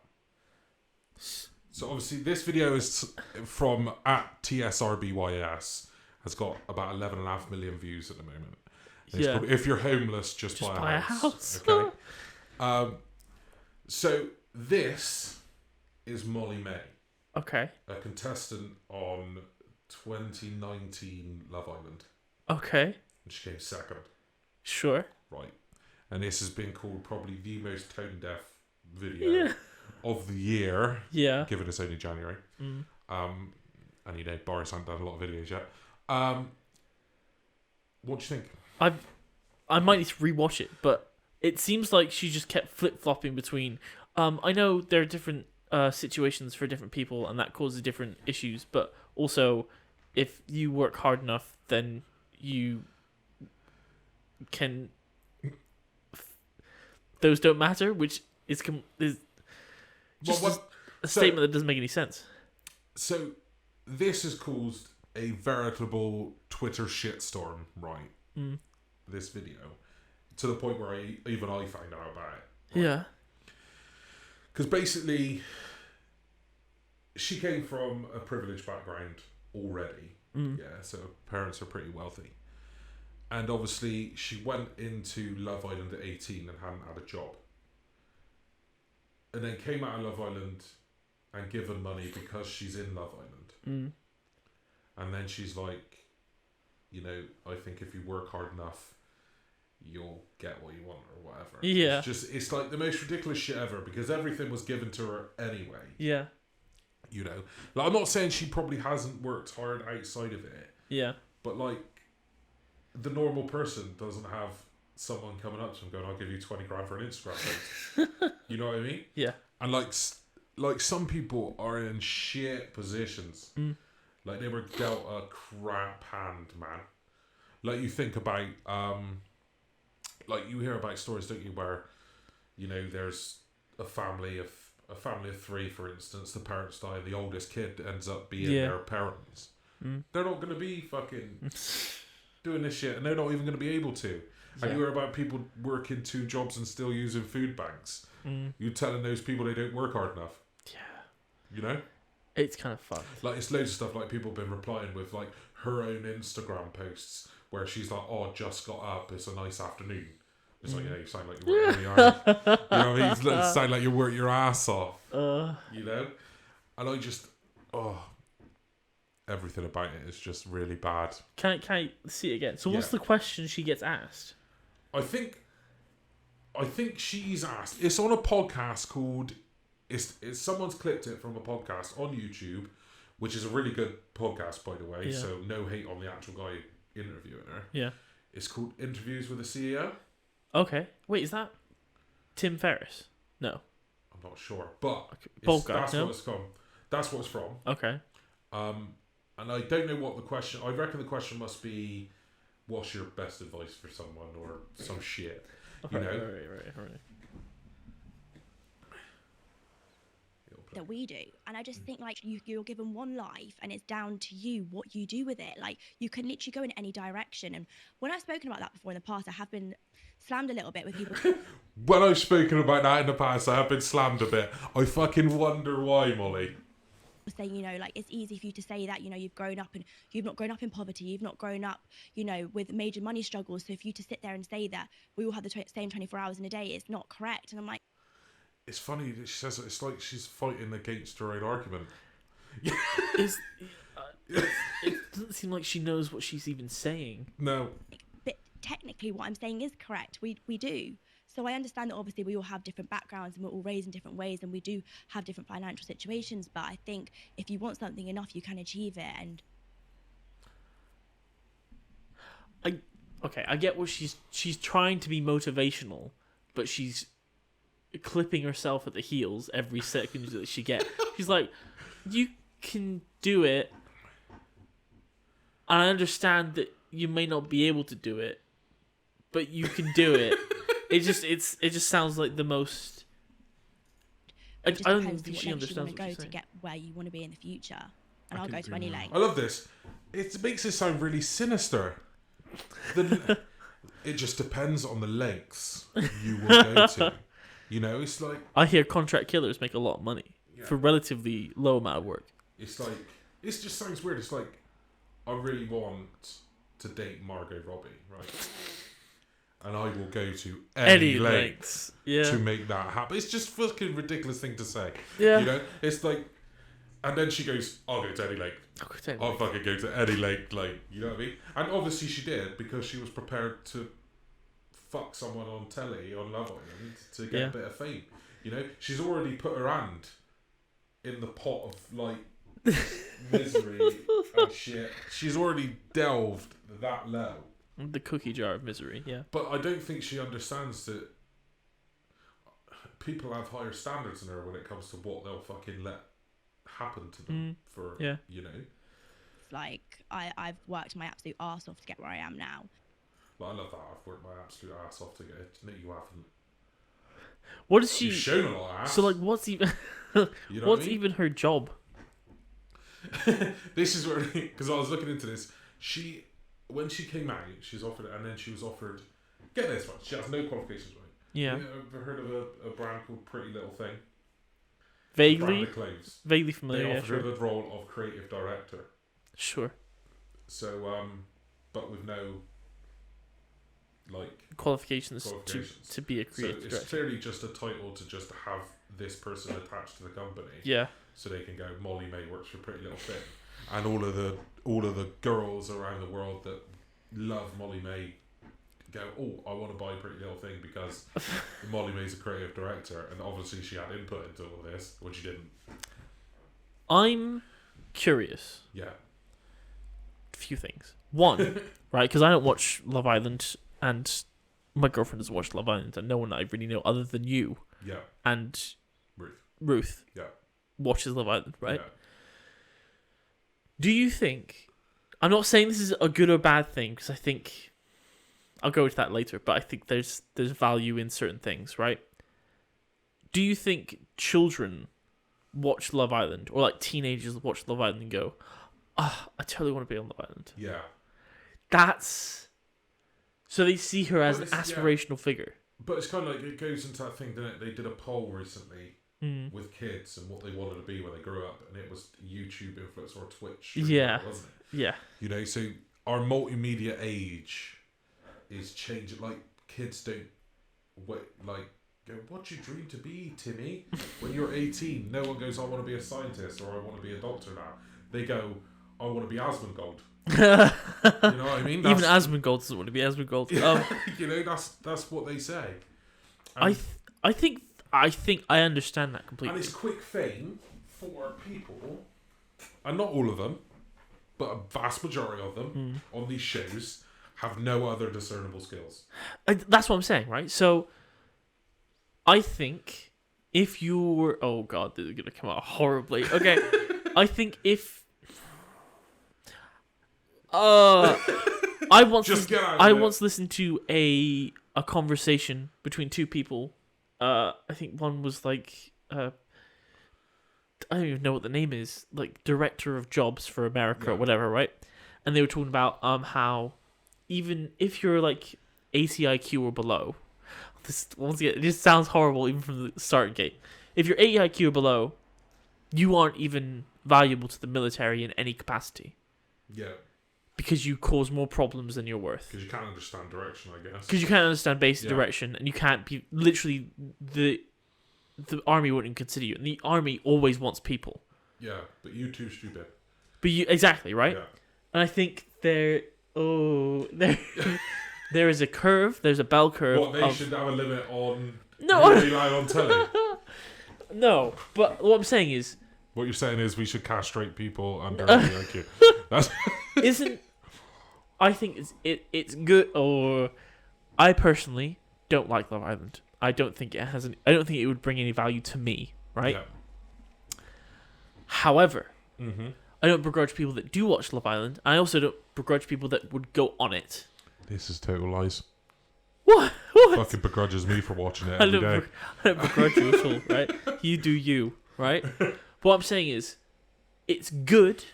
So obviously this video is from @TSRBYS. Has got about 11.5 million views at the moment. Probably, if you're homeless, just buy a house. Okay. So this is Molly May. Okay. A contestant on 2019 Love Island. Okay. And she came second. Sure. Right. And this has been called probably the most tone deaf video of the year. Yeah. Given it's only January. And you know, Boris hasn't done a lot of videos yet. What do you think? I might need to rewatch it, but it seems like she just kept flip-flopping between... I know there are different situations for different people, and that causes different issues, but also, if you work hard enough, then you can... Those don't matter, which is just a statement that doesn't make any sense. So, this has caused a veritable Twitter shitstorm, right? This video, to the point where even I found out about it. Right? Yeah. Because basically, she came from a privileged background already. Yeah, so her parents are pretty wealthy. And obviously, she went into Love Island at 18 and hadn't had a job. And then came out of Love Island and given money because she's in Love Island. And then she's like, you know, I think if you work hard enough, you'll get what you want or whatever. Yeah. It's like the most ridiculous shit ever because everything was given to her anyway. Yeah. You know, like I'm not saying she probably hasn't worked hard outside of it. Yeah. But like, the normal person doesn't have someone coming up to them going, "I'll give you 20 grand for an Instagram post." You know what I mean? Yeah. And like some people are in shit positions. Like they were dealt a crap hand, man. Like you think about, like you hear about stories, don't you, where, you know, there's a family of 3, for instance. The parents die, and the oldest kid ends up being their parents. They're not going to be fucking doing this shit, and they're not even going to be able to. And you hear about people working 2 jobs and still using food banks. You're telling those people they don't work hard enough. Yeah. You know? It's kind of fucked. Like, it's loads of stuff, like, people have been replying with, like, her own Instagram posts where she's like, "Oh, just got up, it's a nice afternoon." It's like, yeah, you sound like you're working really hard. You know what I mean? You sound like you work your ass off. You know? And I just, everything about it is just really bad. Can I see it again? So what's the question she gets asked? I think she's asked. It's on a podcast called. It's someone's clipped it from a podcast on YouTube, which is a really good podcast, by the way. Yeah. So no hate on the actual guy interviewing her. Yeah. It's called Interviews with the CEO. Okay. Wait, is that Tim Ferriss? No. I'm not sure, but Podcast, that's what it's from. That's what it's from. Okay. And I don't know what the question. I reckon the question must be, "What's your best advice for someone?" or some shit. You know. Right. That we do, and I just think like you're given one life and it's down to you what you do with it. Like you can literally go in any direction, and when I've spoken about that before in the past, I have been slammed a little bit with people. When I've spoken about that in the past, I have been slammed a bit. I fucking wonder why, Molly. Saying, you know, like it's easy for you to say that, you know, you've grown up and you've not grown up in poverty, you've not grown up, you know, with major money struggles, so for you to sit there and say that we all have the same 24 hours in a day is not correct. And I'm like, it's funny that she says it. It's like she's fighting against her own argument. It doesn't seem like she knows what she's even saying. No. but technically what I'm saying is correct. We do. So I understand that obviously we all have different backgrounds and we're all raised in different ways and we do have different financial situations, but I think if you want something enough, you can achieve it. And I get what she's trying to be motivational, but she's clipping herself at the heels every second that she gets. She's like, "You can do it, and I understand that you may not be able to do it, but you can do it." It just sounds like the most. I don't think she understands what she's saying. To get where you want to be in the future, and I'll go to any length. I love this. It makes it sound really sinister. It just depends on the lengths you will go to. You know, it's like, I hear contract killers make a lot of money for relatively low amount of work. It's like, it just sounds weird. It's like, I really want to date Margot Robbie, right? And I will go to any lengths to make that happen. It's just a fucking ridiculous thing to say. Yeah. You know, it's like, and then she goes, "I'll go to any length. I'll fucking go to any length." Like, you know what I mean? And obviously she did, because she was prepared to fuck someone on telly on Love Island to get a bit of fame. You know, she's already put her hand in the pot of like misery and shit. She's already delved that low. The cookie jar of misery, yeah. But I don't think she understands that people have higher standards than her when it comes to what they'll fucking let happen to them for, you know. Like, I've worked my absolute arse off to get where I am now. But I love that. I've worked my absolute ass off to get it. No, you haven't. What is she? You've shown a lot of ass. So, like, what's even you know what's what I mean? even her job? This is where, because I was looking into this. When she came out, she was offered, and then she was offered. Get this one. She has no qualifications, right? Yeah. You ever heard of a brand called Pretty Little Thing? Vaguely. Clothes. Vaguely familiar. They offered her the role of creative director. Sure. So, but with no qualifications. To be a creative director. So it's director. clearly just a title to just have this person attached to the company. Yeah. So they can go, Molly May works for Pretty Little Thing, and all of the girls around the world that love Molly May go, oh, I want to buy Pretty Little Thing because Molly May's a creative director, and obviously she had input into all this, which she didn't. I'm curious. Yeah. A few things. One, right, because I don't watch Love Island, and my girlfriend doesn't watch Love Island, and no one I really know other than you Yeah. and Ruth Yeah. watches Love Island, right? Yeah. Do you think... I'm not saying this is a good or bad thing, because I think... I'll go into that later, but I think there's value in certain things, right? Do you think children watch Love Island, or like teenagers watch Love Island and go, I totally want to be on Love Island? Yeah. That's... So they see her as an But aspirational figure. But it's kind of like, it goes into that thing, doesn't it? They did a poll recently with kids and what they wanted to be when they grew up, and it was YouTube influencer or Twitch. Yeah. Wasn't it? Yeah. You know, so our multimedia age is changing. Like, kids don't go, what do you dream to be, Timmy? When you're 18, no one goes, I want to be a scientist or I want to be a doctor now. They go, I want to be Asmongold. You know what I mean? Even Asmongold doesn't want to be Asmongold. You know, that's what they say. I think I understand that completely. And it's quick fame for people, and not all of them, but a vast majority of them on these shows have no other discernible skills. That's what I'm saying, right? So, I think if you were... Oh, God, this is going to come out horribly. Okay, I think if... I once listened to a conversation between two people. I think one was like... I don't even know what the name is. Like, director of jobs for America or whatever, right? And they were talking about how even if you're like ACIQ or below... This, once again, it just sounds horrible even from the start gate. If you're AIQ or below, you aren't even valuable to the military in any capacity. Yeah. Because you cause more problems than you're worth. Because you can't understand direction, I guess. Because you can't understand basic direction, and you can't be... Literally, the army wouldn't consider you. And the army always wants people. Yeah, but you too stupid. But you... Exactly, right? Yeah. And I think there is a curve. There's a bell curve. What, they should have a limit on... No! Rely on telly? No, but what I'm saying is... What you're saying is we should castrate people under IQ. That's... Isn't... I think it's good, or... I personally don't like Love Island. I don't think it has I don't think it would bring any value to me, right? Yeah. However, I don't begrudge people that do watch Love Island. I also don't begrudge people that would go on it. This is total lies. What? Fucking begrudges me for watching it every day. I don't begrudge you at all, right? You do you, right? But what I'm saying is, it's good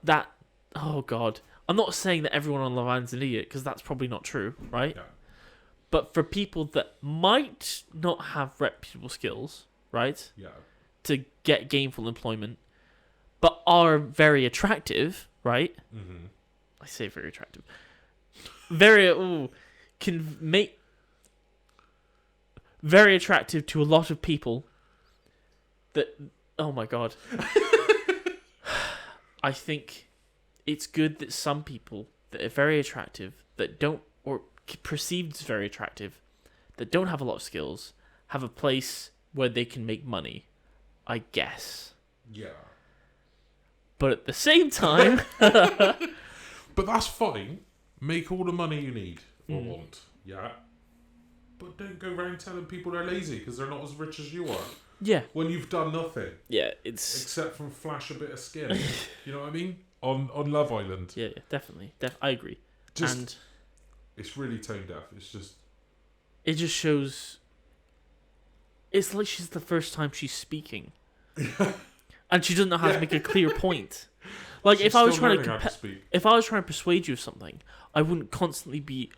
that... Oh, God. I'm not saying that everyone on Love Island's an idiot, because that's probably not true, right? Yeah. But for people that might not have reputable skills, right? Yeah. To get gainful employment, but are very attractive, right? Mm-hmm. I say very attractive. Can make very attractive to a lot of people that... Oh, my God. I think it's good that some people that are very attractive, that don't... Or perceived as very attractive, that don't have a lot of skills, have a place where they can make money, I guess. Yeah. But at the same time... But that's fine. Make all the money you need or want. Yeah. But don't go around telling people they're lazy because they're not as rich as you are. Yeah. When you've done nothing. Yeah, it's... Except from flash a bit of skin. You know what I mean? On Love Island. Yeah, definitely. I agree. And it's really tone deaf. It's just... It just shows... It's like she's the first time she's speaking. And she doesn't know how to make a clear point. Like, if I was trying to persuade you of something, I wouldn't constantly be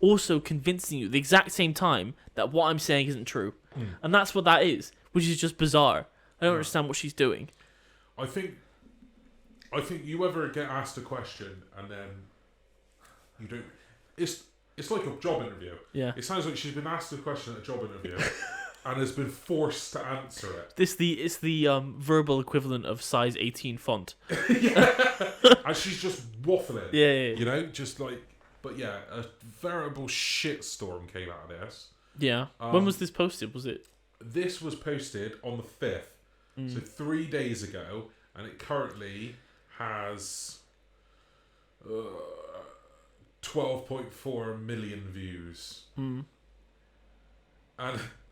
also convincing you at the exact same time that what I'm saying isn't true. And that's what that is, which is just bizarre. I don't understand what she's doing. I think you ever get asked a question and then you don't... It's like a job interview. Yeah. It sounds like she's been asked a question at a job interview and has been forced to answer it. It's the verbal equivalent of size 18 font. Yeah. And she's just waffling. Yeah. You know, just like... But yeah, a veritable shitstorm came out of this. Yeah. When was this posted? Was it? This was posted on the 5th. So 3 days ago. And it currently has 12.4 million views. And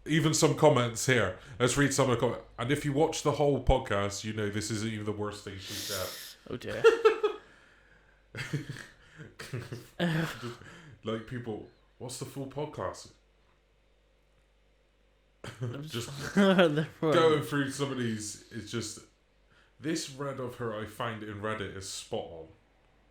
even some comments here. Let's read some of the comments. And if you watch the whole podcast, you know this isn't even the worst thing she said. Oh dear. Like people, what's the full podcast? Just going through some of these is just this read of her I find in Reddit is spot on.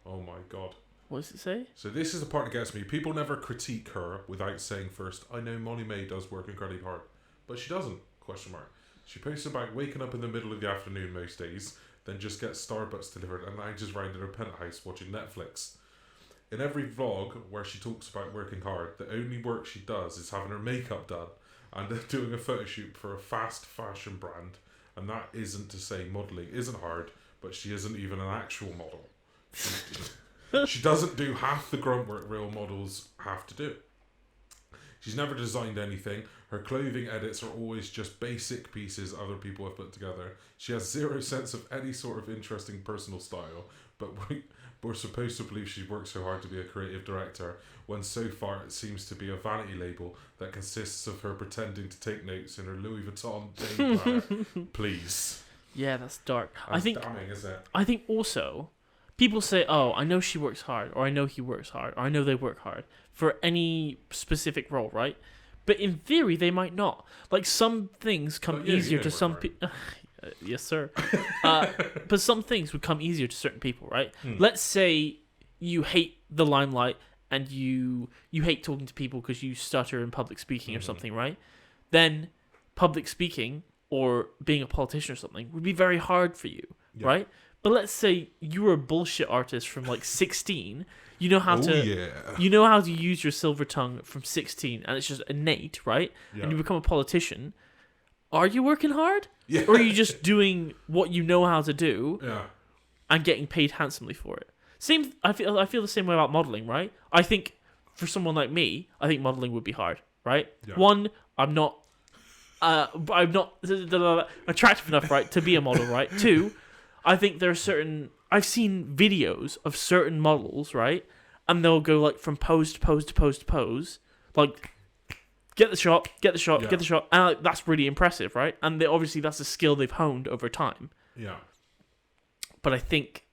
Oh my god. What does it say? So this is the part that gets me. People never critique her without saying first, I know Molly May does work incredibly hard. But she doesn't, question mark. She posts about waking up in the middle of the afternoon most days, then just gets Starbucks delivered and lounges around in her penthouse watching Netflix. In every vlog where she talks about working hard, the only work she does is having her makeup done and doing a photo shoot for a fast fashion brand. And that isn't to say modelling isn't hard, but she isn't even an actual model. She doesn't do half the grunt work real models have to do. She's never designed anything. Her clothing edits are always just basic pieces other people have put together. She has zero sense of any sort of interesting personal style, but we're supposed to believe she works so hard to be a creative director, when so far it seems to be a vanity label that consists of her pretending to take notes in her Louis Vuitton day planner. Please. Yeah, that's dark. That's damning, isn't it? I think also people say, "Oh, I know she works hard," or "I know he works hard," or "I know they work hard" for any specific role, right? But in theory, they might not. Like some things come easier to some people. Yes, sir. But some things would come easier to certain people, right? Let's say you hate the limelight and you hate talking to people because you stutter in public speaking or something, right? Then public speaking or being a politician or something would be very hard for you, right? But let's say you were a bullshit artist from like 16. You know how you know how to use your silver tongue from 16, and it's just innate, right? Yeah. And you become a politician. Are you working hard? Yeah. Or are you just doing what you know how to do and getting paid handsomely for it? I feel the same way about modeling, right? I think for someone like me, I think modeling would be hard, right? Yeah. One, I'm not attractive enough, right, to be a model, right? Two, I think there are I've seen videos of certain models, right? And they'll go like from pose to pose to pose to pose, like get the shot, get the shot, get the shot, and like, that's really impressive, right? And obviously that's a skill they've honed over time. Yeah. But I think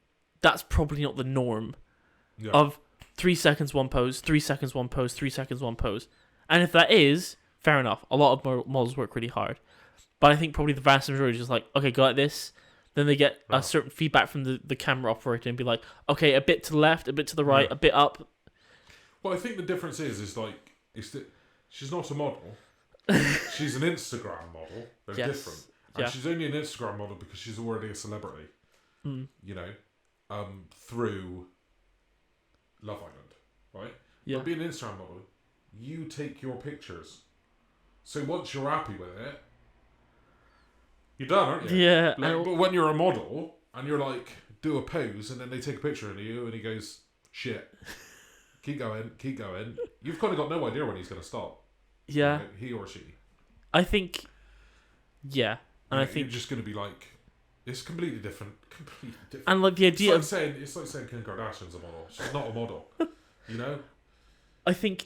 that's probably not the norm of 3 seconds one pose, 3 seconds one pose, 3 seconds one pose. And if that is, fair enough. A lot of models work really hard. But I think probably the vast majority is just like, okay, go like this. Then they get a certain feedback from the camera operator and be like, okay, a bit to the left, a bit to the right, a bit up. Well, I think the difference is like, that she's not a model. She's an Instagram model. They're different. And she's only an Instagram model because she's already a celebrity. You know, through Love Island, right? Yeah. But being an Instagram model, you take your pictures. So once you're happy with it, you're done, aren't you? Yeah. Like, but when you're a model and you're like, do a pose, and then they take a picture of you, and he goes, shit, keep going, you've kind of got no idea when he's going to stop. Yeah. You know, he or she. I think, and I think you're just going to be like, it's completely different. And like the idea it's like saying Kim Kardashian's a model. She's not a model. You know? I think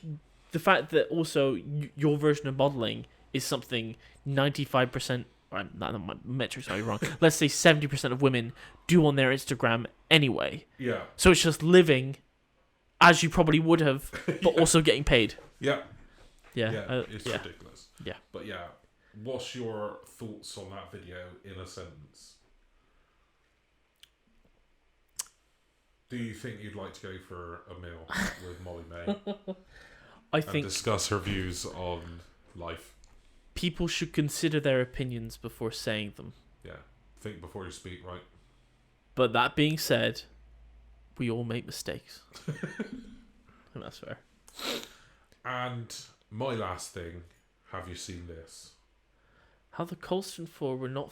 the fact that also your version of modeling is something 95%, my metrics are wrong. Let's say 70% of women do on their Instagram anyway. Yeah. So it's just living as you probably would have, but also getting paid. Yeah. Yeah. It's ridiculous. Yeah. But yeah, what's your thoughts on that video in a sentence? Do you think you'd like to go for a meal with Molly May? I think discuss her views on life. People should consider their opinions before saying them. Yeah. Think before you speak, right? But that being said, we all make mistakes. And that's fair. And my last thing, have you seen this? How the Colston 4 were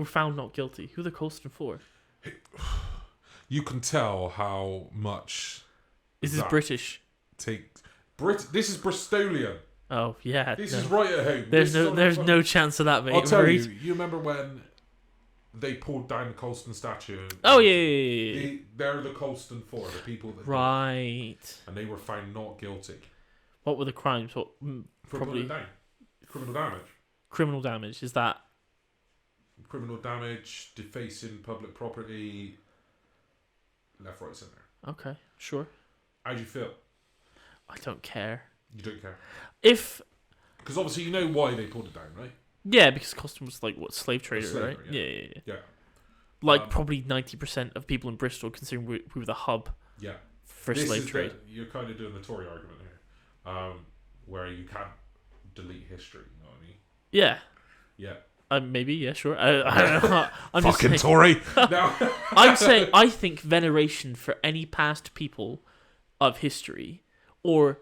found not guilty. Who are the Colston 4? You can tell how much... Is this British? This is Bristolian. Oh yeah. This no. is right at home. There's no chance of that, mate. I'll tell Right? you remember when they pulled down the Colston statue? Oh yeah. They're the Colston 4, the people that Right. and they were found not guilty. What were the crimes? For Probably putting it down. Criminal damage. criminal damage. Is that? Criminal damage, defacing public property, left, right, centre. Okay, sure. How do you feel? I don't care. You don't care? If Because obviously you know why they pulled it down, right? yeah, because Colston was like what slave trader, slaver, right? yeah. Yeah. Yeah. Like probably 90% of people in Bristol, considering we were the hub Yeah. for slave trade. You're kind of doing the Tory argument here, where you can't delete history, you know what I mean? Yeah. Yeah. Maybe, yeah, sure. I don't know. I'm just Fucking saying, Tory! No. I'm saying I think veneration for any past people of history, or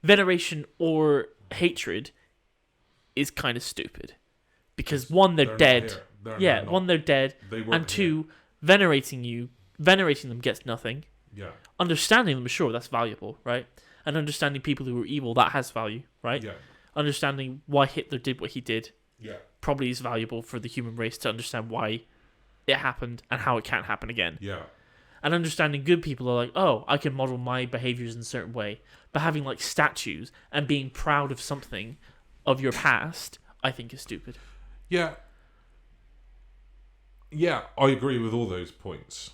veneration or hatred, is kind of stupid. Because one, they're dead. Yeah, one, they're dead. And two, venerating them gets nothing. Yeah. Understanding them, sure, that's valuable, right? And understanding people who are evil, that has value, right? Yeah. Understanding why Hitler did what he did, Yeah. probably is valuable for the human race to understand why it happened and how it can't happen again. Yeah. And understanding good people are like, oh, I can model my behaviors in a certain way. But having like statues and being proud of something of your past, I think is stupid. Yeah. Yeah, I agree with all those points.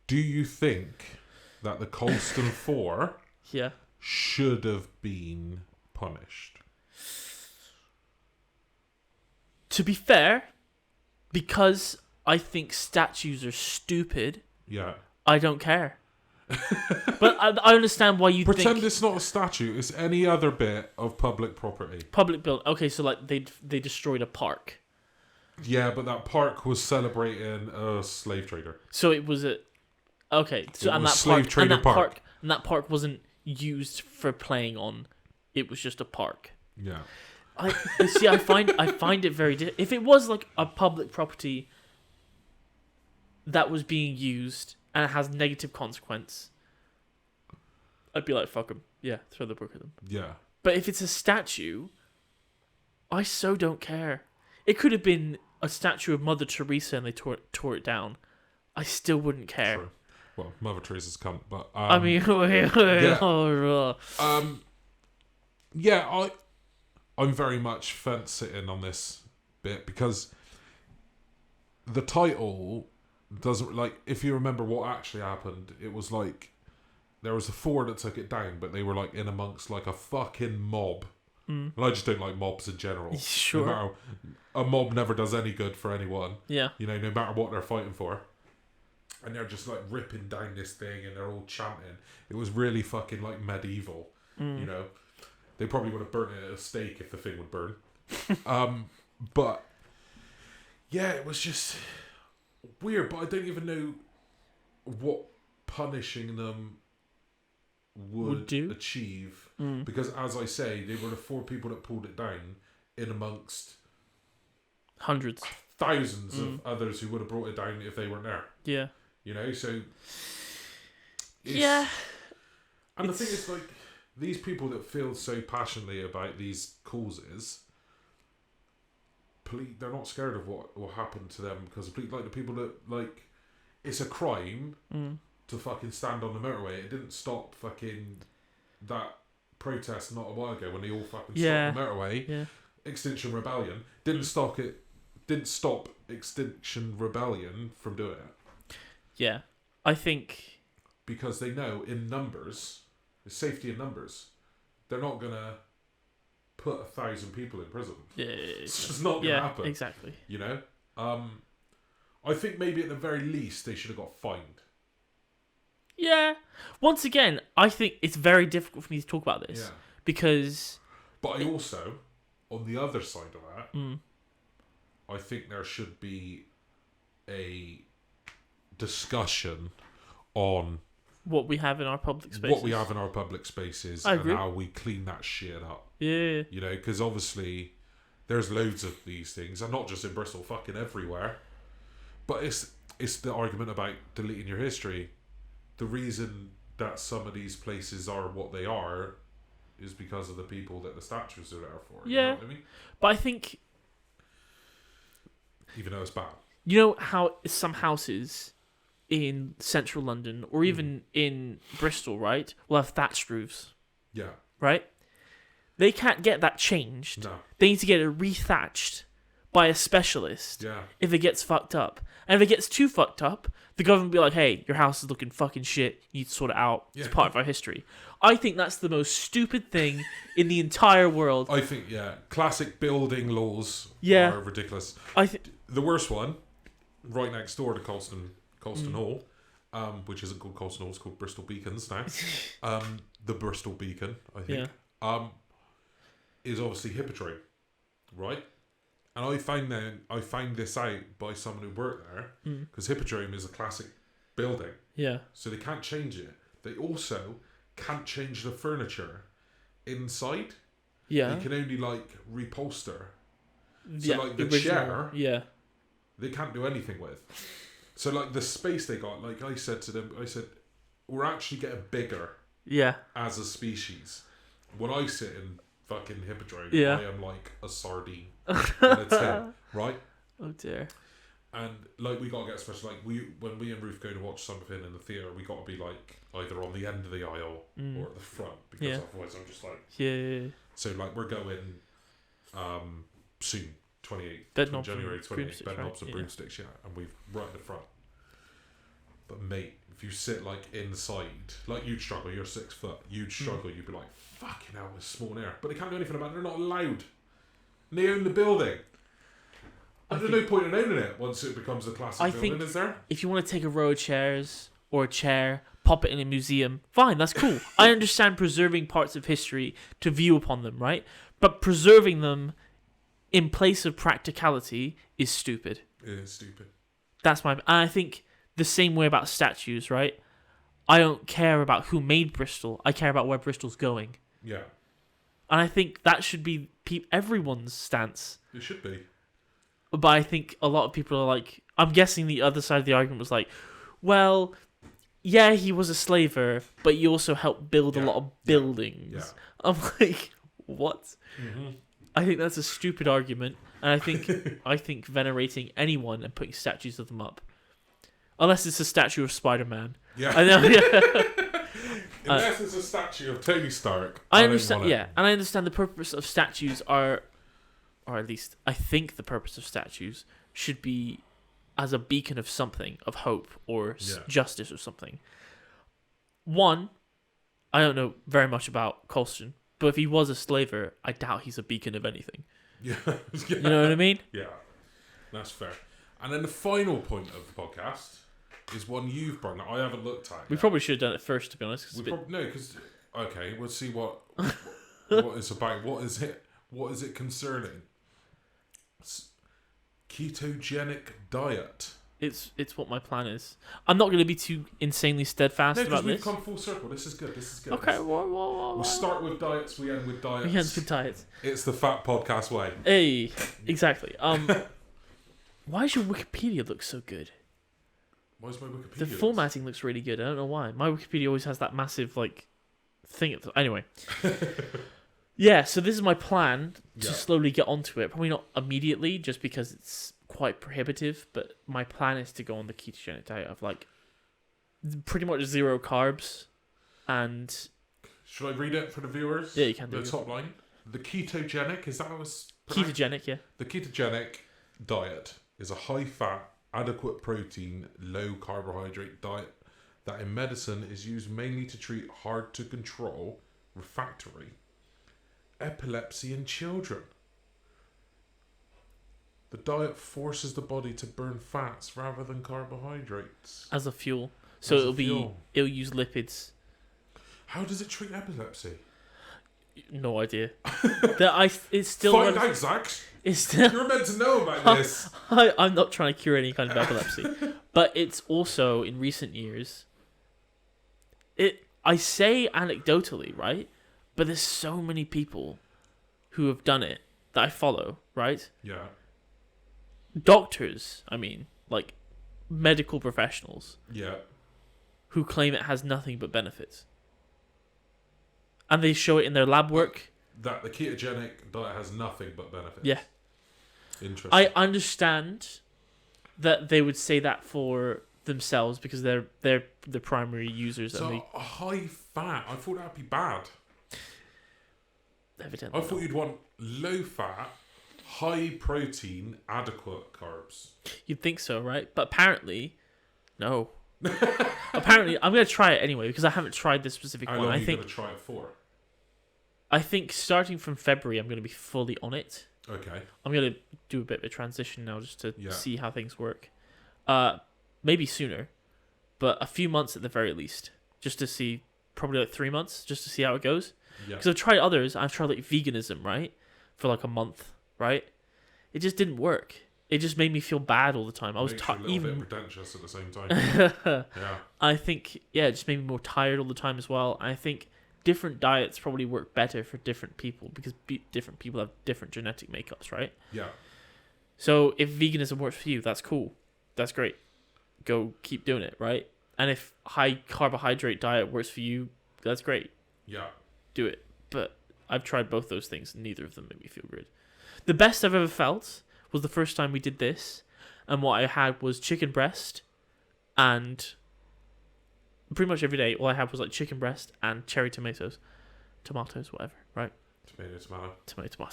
Do you think that the Colston 4 Yeah. should have been punished? To be fair, because I think statues are stupid, Yeah. I don't care. But I understand why you Pretend think it's not a statue, it's any other bit of public property. public build. Okay, so like they destroyed a park. Yeah, but that park was celebrating a slave trader. So it was a okay. So It and was that slave park, trader park. and that park wasn't used for playing on. It was just a park. Yeah. I see. I find it very. If it was like a public property that was being used and it has negative consequence, I'd be like, fuck them. Yeah, throw the book at them. Yeah. But if it's a statue, I so don't care. It could have been a statue of Mother Teresa and they tore it down. I still wouldn't care. True. Well, Mother Teresa's cunt, but I mean, yeah, I'm very much fence sitting on this bit because the title doesn't, like, if you remember what actually happened, it was like there was a 4 that took it down, but they were like in amongst like a fucking mob. And I just don't like mobs in general. Sure. No matter, a mob never does any good for anyone. Yeah. You know, no matter what they're fighting for. And they're just like ripping down this thing and they're all chanting. It was really fucking like medieval. You know, they probably would have burnt it at a stake if the thing would burn. But yeah, it was just weird. But I don't even know what punishing them would do? achieve. Because as I say, they were the 4 people that pulled it down in amongst Hundreds. thousands of others who would have brought it down if they weren't there. Yeah. You know, so Yeah. And the thing is, like, these people that feel so passionately about these causes, they're not scared of what will happen to them because, like, the people that, like, it's a crime to fucking stand on the motorway. It didn't stop fucking that protest not a while ago when they all fucking stopped the motorway. Yeah. Extinction Rebellion didn't stop Extinction Rebellion from doing it. Yeah. I think because they know in numbers, there's safety in numbers. They're not gonna put 1,000 people in prison. Yeah. It's just not gonna happen. Exactly. You know? I think maybe at the very least they should have got fined. Yeah. Once again, I think it's very difficult for me to talk about this because. But I also, on the other side of that, I think there should be a discussion on what we have in our public spaces. I agree. And how we clean that shit up. Yeah. You know, because obviously there's loads of these things, and not just in Bristol, fucking everywhere. But it's the argument about deleting your history. The reason that some of these places are what they are is because of the people that the statues are there for. You Yeah. know what I mean? But I think, Even though it's bad. you know how some houses in central London or even in Bristol, right, will have thatched roofs, Yeah. right? They can't get that changed. No. They need to get it rethatched by a specialist Yeah. if it gets fucked up. And if it gets too fucked up, the government will be like, hey, your house is looking fucking shit. You need to sort it out. It's Yeah. part of our history. I think that's the most stupid thing in the entire world. I think, classic building laws Yeah. are ridiculous. I The worst one, right next door to Colston Hall, which isn't called Colston Hall, it's called Bristol Beacons now. The Bristol Beacon, I think, is obviously Hippodrome, right? And I found this out by someone who worked there, because Hippodrome is a classic building, Yeah. so they can't change it. They also can't change the furniture inside. Yeah. They can only repolster. So Yeah, the original- chair, Yeah. they can't do anything with. So the space they got, I said to them, we're actually getting bigger Yeah. as a species. When I sit in fucking Hippodrome, Yeah. I am like a sardine in a tin, right? Oh dear. And we gotta get special. When we and Ruth go to watch something in the theatre, we gotta be either on the end of the aisle or at the front, because otherwise I'm just Yeah. So we're going soon, 28th, Bedknobs January and 28th, broomsticks, bed knobs right? and Yeah. broomsticks, and we've right at the front. But mate, if you sit inside, you'd struggle. You're 6 foot. You'd struggle. You'd be like, "Fucking hell, it's small air." But they can't do anything about it. They're not allowed. And they own the building. And there's no point in owning it once it becomes a classic building, is there? If you want to take a row of chairs or a chair, pop it in a museum, fine, that's cool. I understand preserving parts of history to view upon them, right? But preserving them in place of practicality is stupid. It is stupid. That's and I think the same way about statues, right? I don't care about who made Bristol. I care about where Bristol's going. Yeah. And I think that should be everyone's stance. It should be. But I think a lot of people are I'm guessing the other side of the argument was well, yeah, he was a slaver, but he also helped build a lot of buildings. Yeah. I'm like, what? Mm-hmm. I think that's a stupid argument, and I think venerating anyone and putting statues of them up, unless it's a statue of Spider-Man. Yeah. I know. Unless it's a statue of Tony Stark. I don't understand. want it. Yeah, and I understand the purpose of statues or at least I think the purpose of statues should be as a beacon of something, of hope or justice or something. One, I don't know very much about Colston, but if he was a slaver, I doubt he's a beacon of anything. Yeah. You know what I mean? Yeah. That's fair. And then the final point of the podcast is one you've brought up. I haven't looked at. We probably should have done it first, to be honest. 'Cause okay, we'll see what it's about. What is it? What is it concerning? Ketogenic diet. It's what my plan is. I'm not going to be too insanely steadfast No, because about we've this. come full circle. This is good. Okay, We'll start with diets. We end with diets. We end with diets. It's the Fat Podcast way. Hey, exactly. Why does your Wikipedia look so good? Why is my Wikipedia? The formatting looks really good. I don't know why. My Wikipedia always has that massive thing. Anyway. Yeah, so this is my plan to slowly get onto it. Probably not immediately, just because it's quite prohibitive. But my plan is to go on the ketogenic diet of pretty much 0 carbs, and should I read it for the viewers? Yeah, you can do the top line. The ketogenic, is that how it's pronounced? ketogenic. Yeah. The ketogenic diet is a high-fat, adequate protein, low carbohydrate diet that in medicine is used mainly to treat hard-to-control refractory epilepsy in children. The diet forces the body to burn fats rather than carbohydrates As a fuel, so it'll use lipids. How does it treat epilepsy? No idea. It's still Find out, Zack. It's still. You're meant to know about this. I'm not trying to cure any kind of epilepsy, but it's also in recent years. I say anecdotally, right? But there's so many people who have done it that I follow, right? Yeah. Doctors, medical professionals, Yeah. who claim it has nothing but benefits. And they show it in their lab work. That the ketogenic diet has nothing but benefits. Yeah. Interesting. I understand that they would say that for themselves because they're the primary users. So and high fat, I thought that'd be bad. evidently I thought you'd want low fat, high protein, adequate carbs. you'd think so, right? But apparently, no. Apparently, I'm going to try it anyway because I haven't tried this specific How one. long are I you think going to try it for? I think starting from February, I'm going to be fully on it. Okay. I'm going to do a bit of a transition now just to Yeah. see how things work. Maybe sooner, but a few months at the very least, just to see, probably like 3 months, just to see how it goes. Yeah. Because I've tried others. I've tried like veganism, right? For like a month, right? It just didn't work. It just made me feel bad all the time. I was Makes you a little even bit pretentious at the same time. Yeah. I think, yeah, it just made me more tired all the time as well. I think different diets probably work better for different people because different people have different genetic makeups, right? Yeah. So if veganism works for you, that's cool. That's great. Go keep doing it, right? And if high carbohydrate diet works for you, that's great. Yeah. Do it. But I've tried both those things and neither of them make me feel good. The best I've ever felt was the first time we did this, and what I had was chicken breast, and pretty much every day all I had was like chicken breast and cherry tomatoes, whatever, right? Tomato,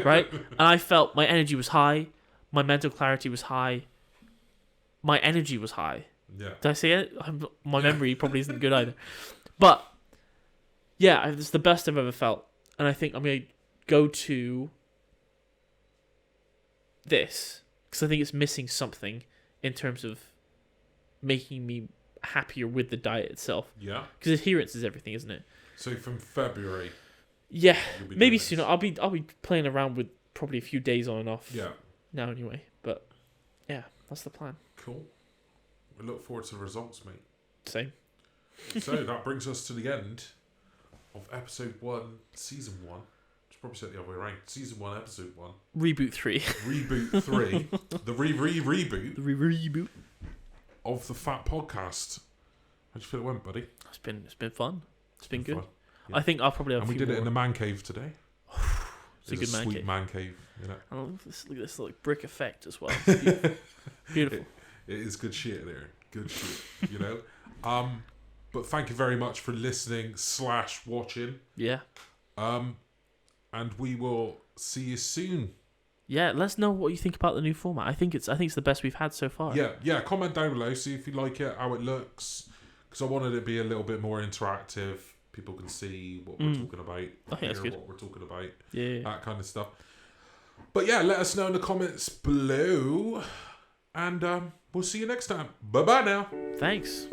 right? And I felt my energy was high, my mental clarity was high, my energy was high. Yeah. Did I say it? My memory probably isn't good either. But yeah, it's the best I've ever felt, and I think I'm gonna go to this because I think it's missing something in terms of making me happier with the diet itself. Yeah. Because adherence is everything, isn't it? So from February. Yeah, you'll be maybe doing sooner. this. I'll be playing around with probably a few days on and off. Yeah. Now anyway, but yeah, that's the plan. Cool. We look forward to the results, mate. Same. So that brings us to the end of episode 1, season 1. Should probably say it the other way around. Season 1, episode 1. Reboot 3. Reboot 3. The reboot The reboot. of the Fat Podcast. How do you feel it went, buddy? It's been fun. It's been good. Fun. Yeah. I think I'll probably have And a we few did it in the more. man cave today. It's a good man sweet cave. man cave. You know? And look at this like brick effect as well. It's beautiful. Beautiful. It is good shit there. Good shit. You know? But thank you very much for listening / watching. Yeah. And we will see you soon. Yeah, let us know what you think about the new format. I think it's the best we've had so far. Yeah. Comment down below. See if you like it, how it looks. Because I wanted it to be a little bit more interactive. People can see what we're talking about. I think that's good. What we're talking about. Yeah. That kind of stuff. But yeah, let us know in the comments below. And we'll see you next time. Bye-bye now. Thanks.